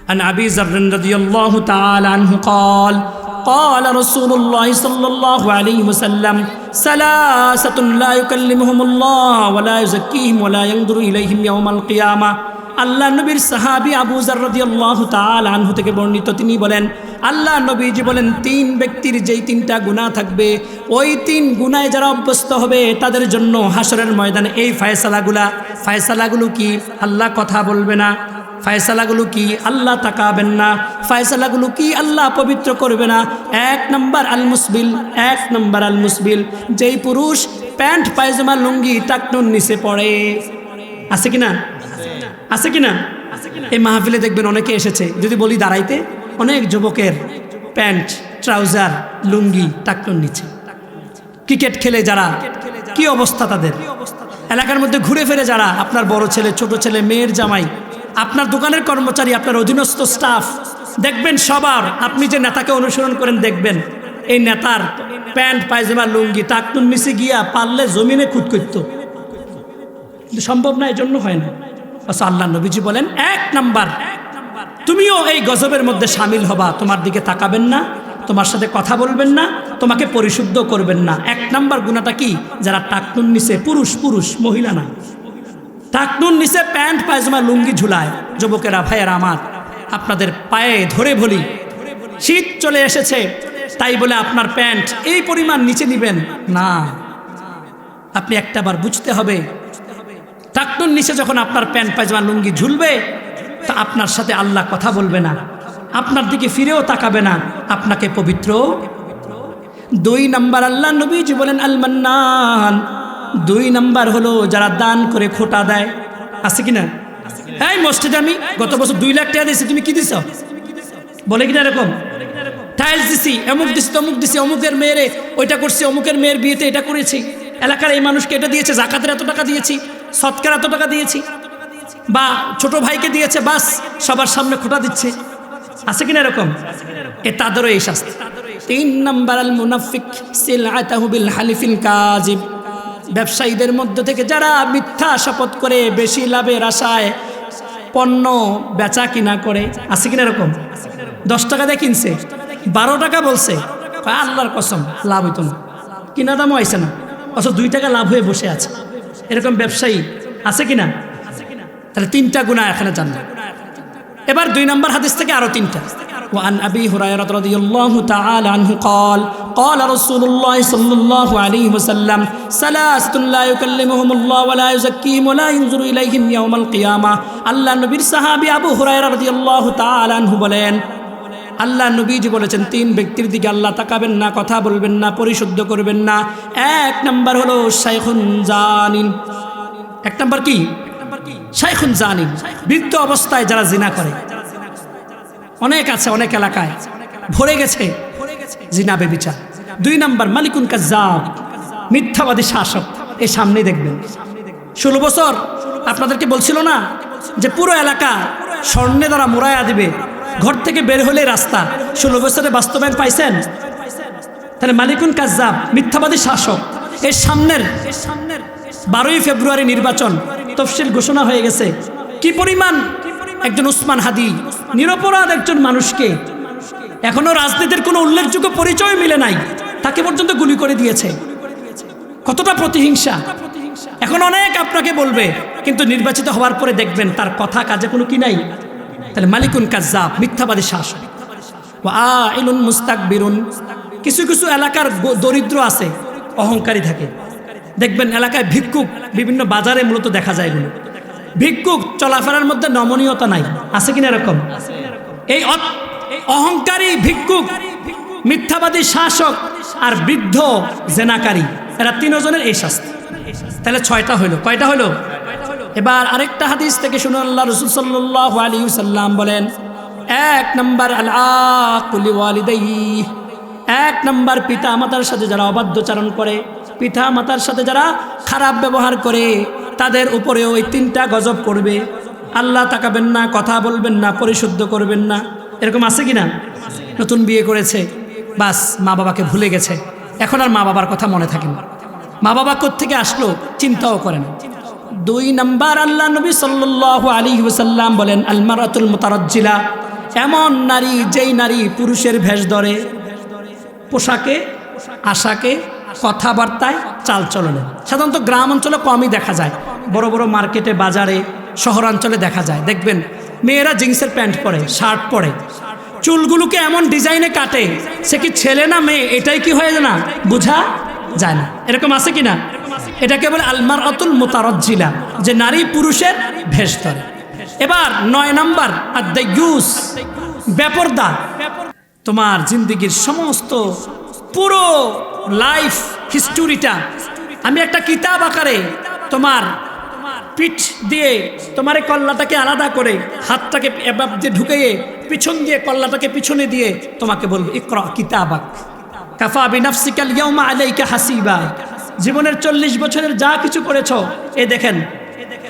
عن أبي ذر رضي الله تعالى عنه قال قال رسول الله صلى الله عليه وسلم ثلاثة لا يكلمهم الله ولا يزكيهم ولا ينظر إليهم يوم القيامة আল্লাহ নবীর সাহাবী আবু যর রাদিয়াল্লাহু তাআলা আনহু থেকে বর্ণিত, তিনি বলেন আল্লাহ নবীজি বলেন তিন ব্যক্তির যেই তিনটা গুনাহ থাকবে ওই তিন গুনাহে যারা অভ্যস্ত হবে তাদের জন্য হাসরের ময়দানে এই ফয়সালাগুলো কি? আল্লাহ কথা বলবে না। ফয়সালাগুলো কি? আল্লাহ তাকাবেন না। ফয়সালাগুলো কি? আল্লাহ পবিত্র করবে না। এক নম্বর আল মুসবিল, যেই পুরুষ প্যান্ট পায়জামা লুঙ্গি টাকনুর নিচে পড়ে। আছে কিনা? আছে কিনা? এই মাহফিলে দেখবেন অনেকে এসেছে, যদি বলি দাঁড়াইতে, অনেক যুবকের প্যান্ট ট্রাউজার লুঙ্গি টাকনুর নিচে। ক্রিকেট খেলে যারা, কি অবস্থা তাদের? এলাকার মধ্যে ঘুরে ফিরে যারা, আপনার বড় ছেলে, ছোট ছেলে, মেয়ের জামাই, আপনার দোকানের কর্মচারী, আপনার অধীনস্থ স্টাফ, দেখবেন সবার, আপনি যে নেতাকে অনুসরণ করেন দেখবেন এই নেতার প্যান্ট পায়জামা লুঙ্গি টাকনুর নিচে গিয়া পারলে জমিনে খুদ করত, কিন্তু সম্ভব না, এজন্য হয় না। আল্লাহ নবীজি বলেন এক নাম্বার, তুমিও এই গজবের মধ্যে শামিল হবা। তোমার দিকে তাকাবেন না, তোমার সাথে কথা বলবেন না, তোমাকে পরিশুদ্ধ করবেন না। এক নাম্বার গুনাহটা কি? যারা টাকনুর নিচে, পুরুষ মহিলা না, টাকনুর নিচে প্যান্ট পায়জামা লুঙ্গি ঝুলায়। যুবকেরা, ভাইয়েরা আমার, আপনাদের পায়ে ধরে বলি, শীত চলে এসেছে তাই বলে আপনার প্যান্ট এই পরিমাণ নিচে নিবেন না। আপনি একটাবার বুঝতে হবে, টাকনুর নিচে যখন আপনার প্যান্ট পায়জামা লুঙ্গি ঝুলবে, তা আপনার সাথে আল্লাহ কথা বলবে না, আপনার দিকে ফিরেও তাকাবে না, আপনাকে পবিত্র। দুই নাম্বার আল্লাহ নবীজি বলেন আল মান্নান, দুই নাম্বার হলো যারা দান করে খোটা দেয়। আছে কিনা? এই মসজিদে আমি গত বছর 2 লাখ টাকা দিয়েছি, তুমি কি দিছ? বলে কিনা এরকম? টাইলস দিছি, অমুক দিছি, তমুক দিছি, অমুকের মেয়েরে ওইটা করছি, অমুকের মেয়ের বিয়েতে এটা করেছি, এলাকার এই মানুষকে এটা দিয়েছে, জাকাতের এত টাকা দিয়েছি, সৎকার এত টাকা দিয়েছি, বা ছোট ভাইকে দিয়েছে, বাস সবার সামনে খোটা দিচ্ছে। আছে কিনা এরকম? এ তাদেরও এই শাস্তি। 3 নাম্বার আল মুনাফিক সিলআতাহু বিল হালিফিল কাযিব, ব্যবসায়ীদের মধ্য থেকে যারা মিথ্যা শপথ করে বেশি লাভের আশায় পণ্য বেচা কিনা করে। আছে কিনা এরকম? 10 টাকা দিয়ে কিনছে, 12 টাকা বলছে, আল্লাহর কসম লাভ হইতো না, কিনা দামও আইছে না, অথচ 2 টাকা লাভ হয়ে বসে আছে। এরকম ব্যবসায়ী আছে কিনা? তাহলে 3টা গুনাহ এখানে জানলাম। এবার 2 নম্বর হাদিস থেকে আরো 3টা। وعن أبي هريرة رضي الله تعالى عنه قال قال رسول الله صلى الله عليه وسلم ثلاثة لا يكلمهم الله ولا يزكيهم ولا ينظر إليهم يوم القيامة আল্লাহ নবীর সাহাবী আবু হুরায়রা রাদিয়াল্লাহু তাআলা আনহু বলেন, আল্লাহ নবীজি বলেছেন 3 ব্যক্তির দিকে আল্লাহ তাকাবেন না, কথা বলবেন না, পরিশুদ্ধ করবেন না। এক নাম্বার হলো শাইখুন জানিন। এক নাম্বার কি? শাইখুন জানিন, বৃদ্ধ অবস্থায় যারা জিনা করে। অনেক আছে, অনেক এলাকায় ভরে গেছে জিনা বেবিচার। 2 নাম্বার মালিকুন কাজ্জাব, মিথ্যাবাদী শাসক। এই সামনেই দেখবেন 16 বছর আপনাদেরকে বলছিল না যে পুরো এলাকা স্বর্ণে দ্বারা মোড়ায়া দিবে, ঘর থেকে বের হলে রাস্তা। 16 বছরে বাস্তবায়ন পাইছেন? তাহলে মালিকুন কাজ্জাব, মিথ্যাবাদী শাসক। এর সামনের 12ই ফেব্রুয়ারি নির্বাচন, তফসিল ঘোষণা হয়ে গেছে। কি পরিমাণ একজন উসমান হাদি, নিরপরাধ একজন মানুষকে, এখনো রাজনীতির কোনো উল্লেখযোগ্য পরিচয় মিলে নাই, তাকে পর্যন্ত গুলি করে দিয়েছে। কতটা প্রতিহিংসা! এখন অনেক আপনাকে বলবে, কিন্তু নির্বাচিত হওয়ার পরে দেখবেন তার কথা কাজে কোনো কি নাই। তাহলে মালিকুন কাজ্জাব, মিথ্যাবাদী শাসক। ওয়াইলুন মুস্তাকবিরুন, কিছু কিছু এলাকার দরিদ্র আছে, অহংকারী থাকে। দেখবেন এলাকায় ভিক্ষুক, বিভিন্ন বাজারে মূলত দেখা যায় এগুলো। ভিক্ষুক, চলাফেরার মধ্যে নমনীয়তা নাই। আছে কিনা এরকম? এই অহংকারী ভিক্ষুক, মিথ্যাবাদী শাসক আর বৃদ্ধ জেনাকারী, এরা 3 জনের এই শাস্তি। তাহলে 6টা হইল। কয়টা হইল? এবার আরেকটা হাদিস থেকে শুনুন, আল্লাহ রাসূল সাল্লাল্লাহু আলাইহি ওয়াসাল্লাম বলেন, 1 নাম্বার আল আকুলি ওয়ালিদাইহি, 1 নাম্বার পিতা মাতার সাথে যারা অবাধ্যচারণ করে, পিতা মাতার সাথে যারা খারাপ ব্যবহার করে, তাদের উপরেও এই 3টা গজব করবে। আল্লাহ তাকাবেন না, কথা বলবেন না, পরিশুদ্ধ করবেন না। এরকম আছে কিনা? নতুন বিয়ে করেছে, বাস মা বাবাকে ভুলে গেছে, এখন আর মা বাবার কথা মনে থাকে না, মা বাবা কোত্থেকে আসলো চিন্তাও করে না। 2 নাম্বার আল্লাহ নবী সাল্লাল্লাহু আলাইহি ওয়াসাল্লাম বলেন, আল মারাতুল মুতারাজ্জিলা, এমন নারী যেই নারী পুরুষের ভেষ ধরে, পোশাকে, আশাকে, কথাবার্তায়, চালচলনে। সাধারণত গ্রাম অঞ্চলে কমই দেখা যায়, বড় বড় মার্কেটে, বাজারে, শহরাঞ্চলে দেখা যায়। দেখবেন মেয়েরা জিন্সের প্যান্ট পরে, শার্ট পরে, চুলগুলোকে এমন ডিজাইনে কাটে, সে কি ছেলে না মেয়ে এটাই কি হয়ে যায় না, বোঝা যায় না। এরকম আছে কি না? এটাকে বলে আলমারাতুল মুতারাজ্জিলা, যে নারী পুরুষের ভেষ ধরে। এবার 9 নাম্বার আদ-দায়ুস, বেপরদা। তোমার জিন্দেগির সমস্ত পুরো লাইফ হিস্টোরিটা আমি একটা কিতাব আকারে তোমার পিঠ দিয়ে, তোমার এই কল্লাটাকে আলাদা করে, হাতটাকে এবার দিয়ে ঢুকিয়ে পিছন দিয়ে কল্লাটাকে পিছনে দিয়ে তোমাকে বলবো ইকরা কিতাবাক কাফা বিনাফসিকাল ইয়াউমা আলাইকা হাসিবা। জীবনের 40 বছরের যা কিছু করেছ, এ দেখেন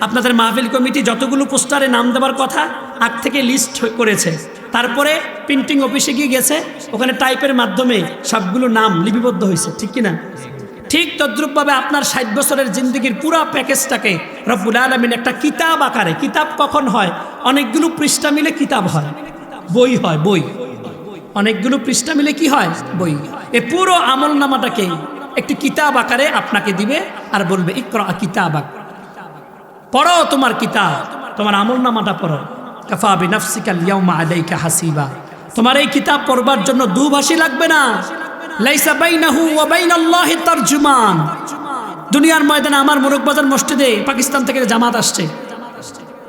আপনাদের মাহফিল কমিটি যতগুলো পোস্টারে নাম দেওয়ার কথা আগ থেকে লিস্ট করেছে, তারপরে প্রিন্টিং অফিসে গিয়ে গেছে, ওখানে টাইপের মাধ্যমে সবগুলো নাম লিপিবদ্ধ হয়েছে, ঠিক কিনা? ঠিক তদ্রূপভাবে আপনার 60 বছরের জিন্দগির পুরো প্যাকেজটাকে রব্বুল আলামিন একটা কিতাব আকারে, কিতাব কখন হয়? অনেকগুলো পৃষ্ঠা মিলে কিতাব হয়, বই হয়, বই। অনেকগুলো পৃষ্ঠা মিলে কি হয়? বই। এই পুরো আমল নামাটাকে একটি কিতাব আকারে আপনাকে দিবে আর বলবে ইকরা কিতাবাক, পড়ো তোমার কিতাব, তোমার আমল নামাটা পড়ো। কাফা বিনাফসিকাল ইয়াউমা আলাইকা হাসিবা। তোমার এই কিতাব পড়বার জন্য দুভাষী লাগবে না। লাইসা বাইনাহু ওয়া বাইনাল্লাহি তারজুমান। দুনিয়ার ময়দানে আমার মোরকবাজার মসজিদে পাকিস্তান থেকে জামাত আসছে,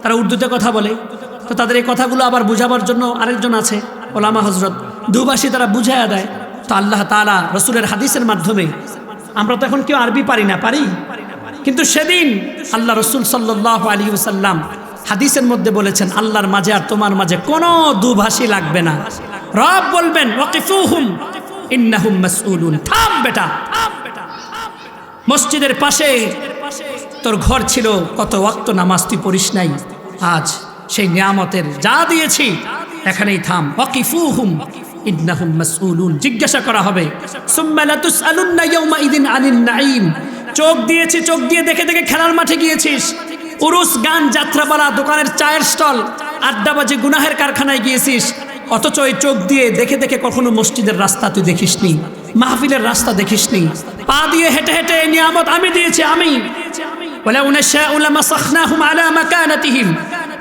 তারা উর্দুতে কথা বলে, তো তাদের এই কথাগুলো আবার বুঝাবার জন্য আরেকজন আছে ওলামা হজরত, দুভাষী তারা বুঝাইয়া দেয়। তো আল্লাহ তাআলা রসুলের হাদিসের মাধ্যমে, আমরা তো এখন কেউ আরবি পারি না, পারি, কিন্তু সেদিন আল্লাহ রসুল সাল্লাল্লাহু আলাইহি ওয়াসাল্লাম হাদিসের মধ্যে বলেছেন আল্লাহর মাঝে আর তোমার মাঝে কোনো দুভাষী লাগবে না। রব বলবেন ওয়াকিফুহুম ইন্নাহুম মাসউলুন, থাম বেটা। মসজিদের পাশে তোর ঘর ছিল, কত ওয়াক্ত নামাজ তুই পড়িস নাই, আজ সেই নিয়ামতের যা দিয়েছি এখানেই থাম। ওয়াকিফুহুম ইন্নাহুম মাসউলুন, জিজ্ঞাসা করা হবে। সুম্মা লাতুসআলুন্না ইয়াউমাইযিন আনিন নাঈম। চোখ দিয়েছি, চোখ দিয়ে দেখে দেখে খেলার মাঠে গিয়েছিস, উরুস, গান, যাত্রাপালা, দোকানের চায়ের স্টল, আড্ডাবাজি, গুনাহের কারখানায় গিয়েছিস, অথচ ওই চোখ দিয়ে দেখে দেখে কখনো মসজিদের রাস্তা তুই দেখিসনি, মাহফিলের রাস্তা দেখিসনি। পা দিয়ে হেঁটে হেঁটে এই নিয়ামত আমি দিয়েছি, আমি। ওয়ালাউ নাশাউ লামাসাখনাহুম আলা মাকানাতিহিম।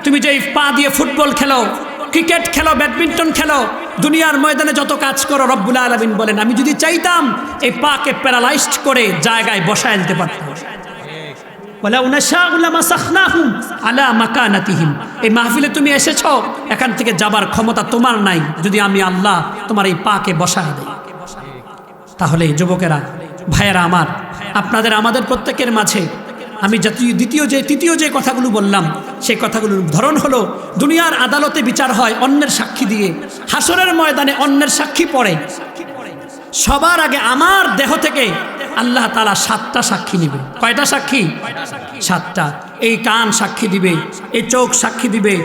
তুমি যে পা দিয়ে ফুটবল খেলো, ক্রিকেট খেলো, ব্যাডমিন্টন খেলো, দুনিয়ার ময়দানে যত কাজ করো, রব্বুল আলামিন বলেন আমি যদি চাইতাম এই পাকে প্যারালাইজড করে জায়গায় বসায় দিতে পারতাম। ওয়ালাউ নাশাউ লামাসাখনাহুম আলা মাকানাতিহিম। এই মাহফিলে তুমি এসেছো, এখান থেকে যাবার ক্ষমতা তোমার নাই যদি আমি আল্লাহ তোমার এই পাকে বসায় দেই। তাহলে যুবকেরা, ভাইয়েরা আমার, আপনাদের আমাদের প্রত্যেকের মাঝে আমি তৃতীয় যে কথাগুলো বললাম, সেই কথাগুলোর ধরন হলো দুনিয়ার আদালতে বিচার হয় অন্যের সাক্ষী দিয়ে, হাসরের ময়দানে অন্যের সাক্ষী পড়ে। সবার আগে আমার দেহ থেকে আল্লাহ তাআলা 7টা সাক্ষী নেবে। কয়টা সাক্ষী? 7টা। এই কান সাক্ষী দিবে, এই চোখ সাক্ষী দিবে,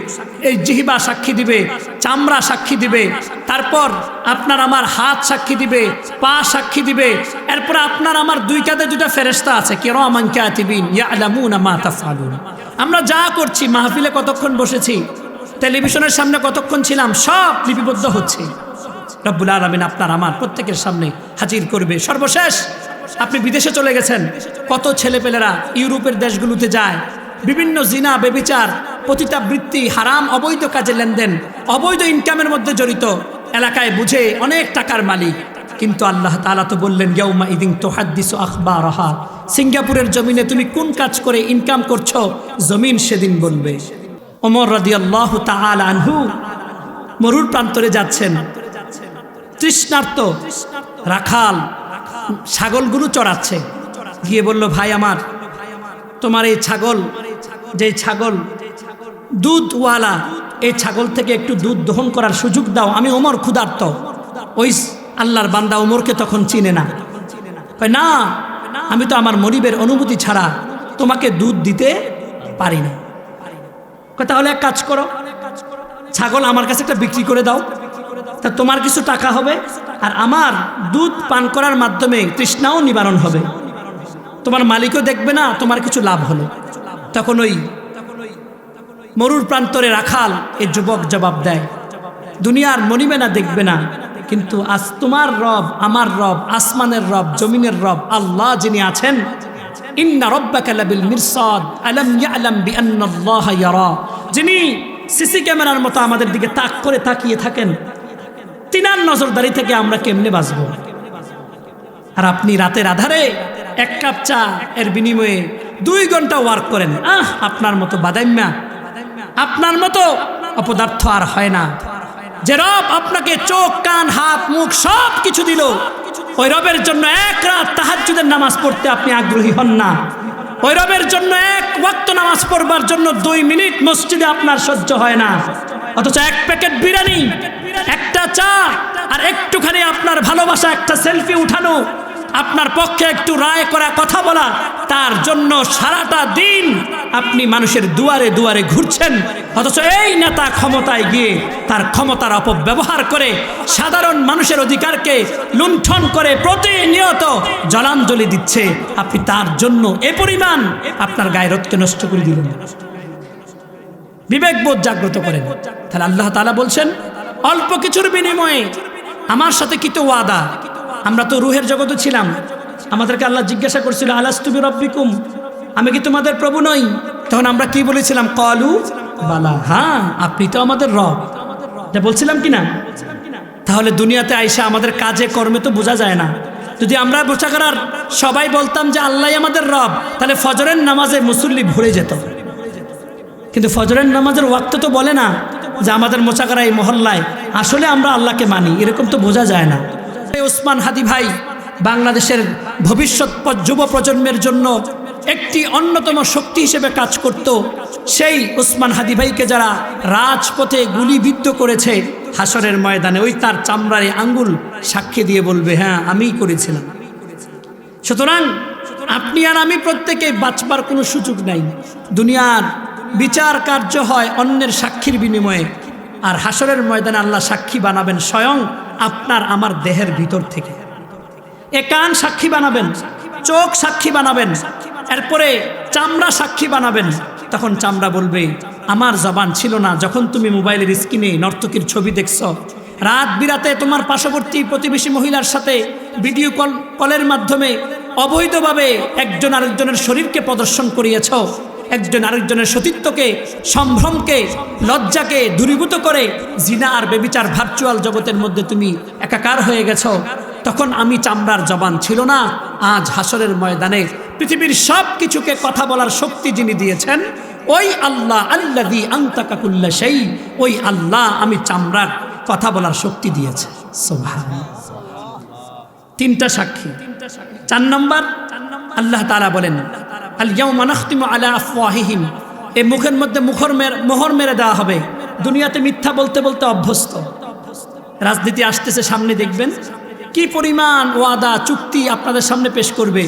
এই জিহ্বা সাক্ষী দিবে, চামড়া সাক্ষী দিবে, তারপর আপনার আমার হাত সাক্ষী দিবে, পা সাক্ষী দিবে, এরপর আপনার আমার 2 কাঁধে 2টা ফেরেশতা আছে, কিরামান কাতিবিন ইয়ালামুনা মা তাফআলুন। আমরা যা করছি, মাহফিলে কতক্ষণ বসেছি, টেলিভিশনের সামনে কতক্ষণ ছিলাম, সব লিপিবদ্ধ হচ্ছে। রব্বুল আলামিন আপনার আমার প্রত্যেকের সামনে হাজির করবে। সর্বশেষ আপনি বিদেশে চলে গেছেন, কত ছেলেপেলেরা ইউরোপের দেশগুলোতে যায়, বিভিন্ন জিনা, বেবিচার, পতিতাবৃত্তি, হারাম অবৈধ কাজে লেনদেন, অবৈধ ইনকামের মধ্যে জড়িত, এলাকায় বুঝে অনেক টাকার মালিক। কিন্তু আল্লাহ তাআলা তো বললেন ইয়াউমা ইদিন তুহাদ্দিসু আখবারাহা। সিঙ্গাপুরের জমিনে তুমি কোন কাজ করে ইনকাম করছো, জমিন সেদিন বলবে। ওমর রাদিয়াল্লাহু তাআলা আনহু মরুর প্রান্তরে যাচ্ছেন, তৃষ্ণার্ত রাখাল ছাগলগুলো চড়াচ্ছে, গিয়ে বলল ভাই আমার, তোমার এই ছাগল, যে ছাগল দুধওয়ালা, এই ছাগল থেকে একটু দুধ দহন করার সুযোগ দাও, আমি ওমর ক্ষুধার্ত। ওই আল্লাহর বান্দা ওমরকে তখন চিনে না, কয় না, আমি তো আমার মরিবের অনুমতি ছাড়া তোমাকে দুধ দিতে পারি না। কয় তাহলে এক কাজ করো, ছাগল আমার কাছে একটা বিক্রি করে দাও, তা তোমার কিছু টাকা হবে আর আমার দুধ পান করার মাধ্যমে তৃষ্ণাও নিবারণ হবে, তোমার মালিকও দেখবে না, তোমার কিছু লাভ হলো। তখন ওই মরুর প্রান্তরে রাখাল এই যুবক জবাব দেয়, দুনিয়ার মনিবে না, দেখবে না, কিন্তু আজ তোমার রব, আমার রব, আসমানের রব, জমিনের রব আল্লাহ যিনি আছেন, ইন্না রাব্বাকা লাবিল মিরসাদ আলাম ইয়ালাম বিআন্নাল্লাহা ইয়ারা, যিনি সিসি ক্যামেরার মতো আমাদের দিকে তাক করে তাকিয়ে থাকেন, তিনার নজরদারি থেকে আমরা কেমনে বাঁচব? আর আপনি রাতের আধারে এক কাপ চা এর বিনিময়ে 2 ঘন্টা ওয়ার্ক করেন। আপনার মতো বাদাইম্যা, আপনার মতো অপদার্থ আর হয় না। যে রব আপনাকে চোখ, কান, হাত, মুখ সব কিছু দিল, ওই রবের জন্য এক রাত তাহাজ্জুদের নামাজ পড়তে আপনি আগ্রহী হন না। ওই রবের জন্য এক ওয়াক্ত নামাজ পড়বার জন্য 2 মিনিট মসজিদে আপনার সহ্য হয় না। অথচ এক প্যাকেট বিরিয়ানি, একটা চা আর একটুখানি আপনার ভালোবাসা, একটা সেলফি উঠানো, আপনার পক্ষে একটু রায় করা কথা বলা, তার জন্য সারাটা দিন আপনি মানুষের দুয়ারে দুয়ারে ঘুরছেন। অথচ এই নেতা ক্ষমতায় গিয়ে তার ক্ষমতার অপব্যবহার করে সাধারণ মানুষের অধিকারকে লুণ্ঠন করে প্রতিনিয়ত জলাঞ্জলি দিচ্ছে। আপনি তার জন্য এ পরিমাণ আপনার গায়রতকে নষ্ট করে দিলেন। বিবেকবোধ জাগ্রত করেন। তাহলে আল্লাহ তাআলা বলছেন, অল্প কিছুর বিনিময়ে আমার সাথে কি তো ওয়াদা। আমরা তো রুহের জগতে ছিলাম, আমাদেরকে আল্লাহ জিজ্ঞাসা করছিল, আলাস্তু বিরাব্বিকুম, আমি কি তোমাদের প্রভু নই? তখন আমরা কি বলেছিলাম? ক্বালু বালা, হ্যাঁ আপনি তো আমাদের রব। এটা বলছিলাম কি না? তাহলে দুনিয়াতে আইসা আমাদের কাজে কর্মে তো বোঝা যায় না। যদি আমরা বোঝাকার সবাই বলতাম যে আল্লাহই আমাদের রব, তাহলে ফজরের নামাজে মুসল্লি ভরে যেত। কিন্তু ফজরের নামাজের ওয়াক্ত তো বলে না যে আমাদের মোচাকারা এই মহল্লায় আসলে আমরা আল্লাহকে মানি, এরকম তো বোঝা যায় না। ওসমান হাদি ভাই বাংলাদেশের ভবিষ্যৎ যুব প্রজন্মের জন্য একটি অন্যতম শক্তি হিসেবে কাজ করত। সেই ওসমান হাদি ভাইকে যারা রাজপথে গুলিবিদ্ধ করেছে, হাসরের ময়দানে ওই তার চামড়ারে আঙ্গুল সাক্ষী দিয়ে বলবে, হ্যাঁ আমিই করেছিলাম। সুতরাং আপনি আর আমি প্রত্যেকে বাঁচবার কোনো সুযোগ নাই। দুনিয়ার বিচার কার্য হয় অন্যের সাক্ষীর বিনিময়ে, আর হাসরের ময়দানে আল্লাহ সাক্ষী বানাবেন স্বয়ং আপনার আমার দেহের ভিতর থেকে। এ কান সাক্ষী বানাবেন, চোখ সাক্ষী বানাবেন, এরপরে চামড়া সাক্ষী বানাবেন। তখন চামড়া বলবে, আমার জবান ছিল না যখন তুমি মোবাইলের স্ক্রিনে নর্তকীর ছবি দেখছ, রাত বিরাতে তোমার পার্শ্ববর্তী প্রতিবেশী মহিলার সাথে ভিডিও কলের মাধ্যমে অবৈধভাবে একজন আরেকজনের শরীরকে প্রদর্শন করিয়েছ, একজন আরেকজনের সতীত্বকে, সম্ভ্রমকে, লজ্জাকে দূরীভূত করে জিনা আর বেবিচার ভার্চুয়াল জগতের মধ্যে তুমি একাকার হয়ে গেছ। তখন আমি চামড়ার জবান ছিল না। আজ হাসরের ময়দানে পৃথিবীর সব কিছুকে কথা বলার শক্তি যিনি দিয়েছেন, ওই আল্লাহ, আল্লাযী আনতাকা কুল্লা শাই, ওই আল্লাহ আমি চামড়ার কথা বলার শক্তি দিয়েছে। সুবহানাল্লাহ। 3টা সাক্ষী। 4 নম্বর আল্লাহ তাআলা বলেন, আল ইয়াউমা নাখতিমু আলা আফওয়াহিহিম, এই মুখের মধ্যে মোহর মেরে দেওয়া হবে। দুনিয়াতে মিথ্যা বলতে বলতে অভ্যস্ত। রাজনীতি আসতেছে সামনে, দেখবেন কি পরিমাণ ওয়াদা চুক্তি আপনাদের সামনে পেশ করবে।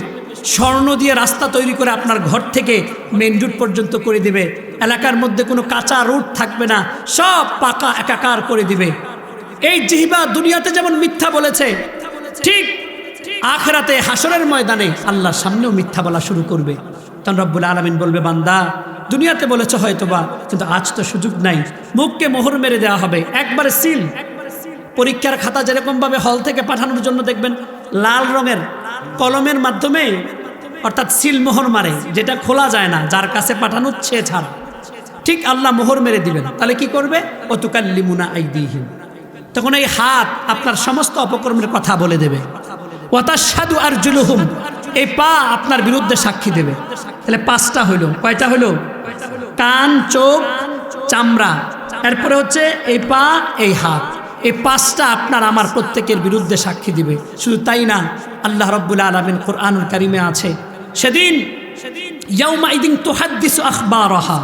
স্বর্ণ দিয়ে রাস্তা তৈরি করে আপনার ঘর থেকে মেইন রোড পর্যন্ত করে দিবে। এলাকার মধ্যে কোনো কাঁচা রোড থাকবে না, সব পাকা একাকার করে দিবে। এই জিহ্বা দুনিয়াতে যেমন মিথ্যা বলেছে, ঠিক আখিরাতে হাসরের ময়দানে আল্লাহর সামনেও মিথ্যা বলা শুরু করবে। তখন রব্বুল আলামিন বলবে, বান্দা দুনিয়াতে বলেছ হয়তোবা, কিন্তু আজ তো সুযোগ নাই। মুখকে মোহর মেরে দেওয়া হবে, একবারে সিল। পরীক্ষার খাতা যেরকমভাবে হল থেকে পাঠানোর জন্য দেখবেন লাল রঙের কলমের মাধ্যমে, অর্থাৎ সিল মোহর মারে, যেটা খোলা যায় না, যার কাছে পাঠানো সে ছাড়। ঠিক আল্লাহ মোহর মেরে দিবেন। তাহলে কি করবে? ওয়াতুকাল্লিমুনা আইদিহিম, তখন এই হাত আপনার সমস্ত অপকর্মের কথা বলে দেবে। ওয়াতাশহাদু আরজুলুহুম, এই পা আপনার বিরুদ্ধে সাক্ষী দেবে। তাহলে 5টা হইল। কয়টা হইল? কান, চোখ, চামড়া, এরপরে হচ্ছে এই পা, এই হাত। এই 5টা আপনার আমার প্রত্যেকের বিরুদ্ধে সাক্ষী দিবে। শুধু তাই না, আল্লাহ রাব্বুল আলামিন কুরআনুল কারীমে আছে, সেদিন ইয়াউমাইদিন তুহাদ্দিসু আখবারাহা।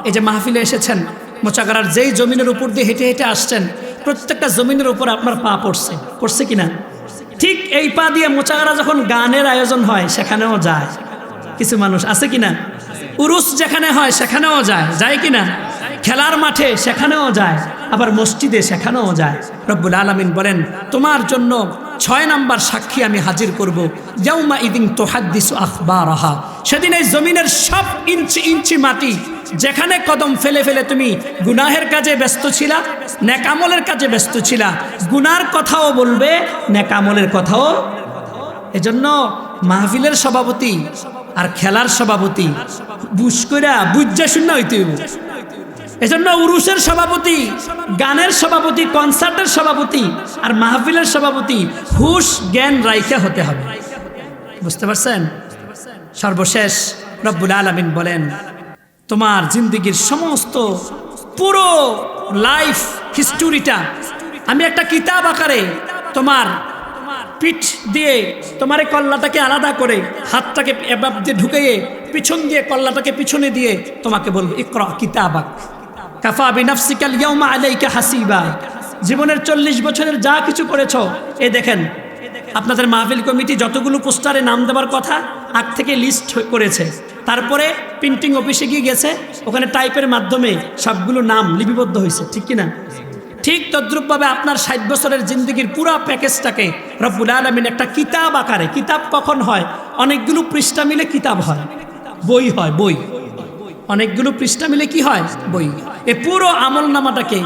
এই যে মাহফিলে এসেছেন, মোচাগারার যেই জমিনের উপর দিয়ে হেঁটে হেঁটে আসছেন, প্রত্যেকটা জমিনের উপর আপনার পা পড়ছে, পড়ছে কিনা? ঠিক এই পা দিয়ে মোচাগারা যখন গানের আয়োজন হয় সেখানেও যায়। কিছু মানুষ আছে কিনা? উরুস যেখানে হয় সেখানেও যায়, যায় কিনা? খেলার মাঠে সেখানেও যায়, আবার মসজিদে সেখানেও যায়। রব্বুল আলামিন বলেন, তোমার জন্য 6 নাম্বার সাক্ষী আমি হাজির করব, ইয়াউমা ইদিন তুহাদ্দিসু আখবারাহা। সেদিন এই জমিনের সব ইঞ্চি ইঞ্চি মাটি, যেখানে কদম ফেলে ফেলে তুমি গুনাহের কাজে ব্যস্ত ছিলা, নেক আমলের কাজে ব্যস্ত ছিলা, গুনার কথাও বলবে, নেক আমলের কথাও। এজন্য মাহফিলের সভাপতি আর খেলার সভাপতি বুঝ কইরা বুঝা শূন্য হইতে হইব। এজন্য উরুসের সভাপতি, গানের সভাপতি, কনসার্টের সভাপতি আর মাহফিলের সভাপতি হুশ জ্ঞান রাইখা হতে হবে। বুঝতে পারছেন? সর্বশেষ রব্বুল আলামিন বলেন, তোমার জিন্দেগির সমস্ত পুরো লাইফ হিস্টোরিটা আমি একটা কিতাব আকারে তোমার পিঠ দিয়ে, তোমার এই কল্লাটাকে আলাদা করে, হাতটাকে এভাব দিয়ে ঢুকিয়ে পিছন দিয়ে কল্লাটাকে পিছনে দিয়ে তোমাকে বলবো, ইকরা কিতাবাক কাফা বিনাফসিকাল ইয়াউমা আলাইকা হাসিবা। জীবনের 40 বছরের যা কিছু করেছো, এই দেখেন আপনাদের মাহফিল কমিটি যতগুলো পোস্টারে নাম দেওয়ার কথা আগ থেকে লিস্ট করেছে, তারপরে প্রিন্টিং অফিসে গিয়ে গেছে, ওখানে টাইপের মাধ্যমে সবগুলো নাম লিপিবদ্ধ হয়েছে, ঠিক কিনা? ঠিক তদ্রূপভাবে আপনার 60 বছরের জিন্দগির পুরো প্যাকেজটাকে রব্বুল আলামিন একটা কিতাব আকারে, কিতাব কখন হয়? অনেকগুলো পৃষ্ঠা মিলে কিতাব হয়, বই হয়, বই। অনেকগুলো পৃষ্ঠা মিলে কি হয়? বই। এ পুরো আমল নামাটাকে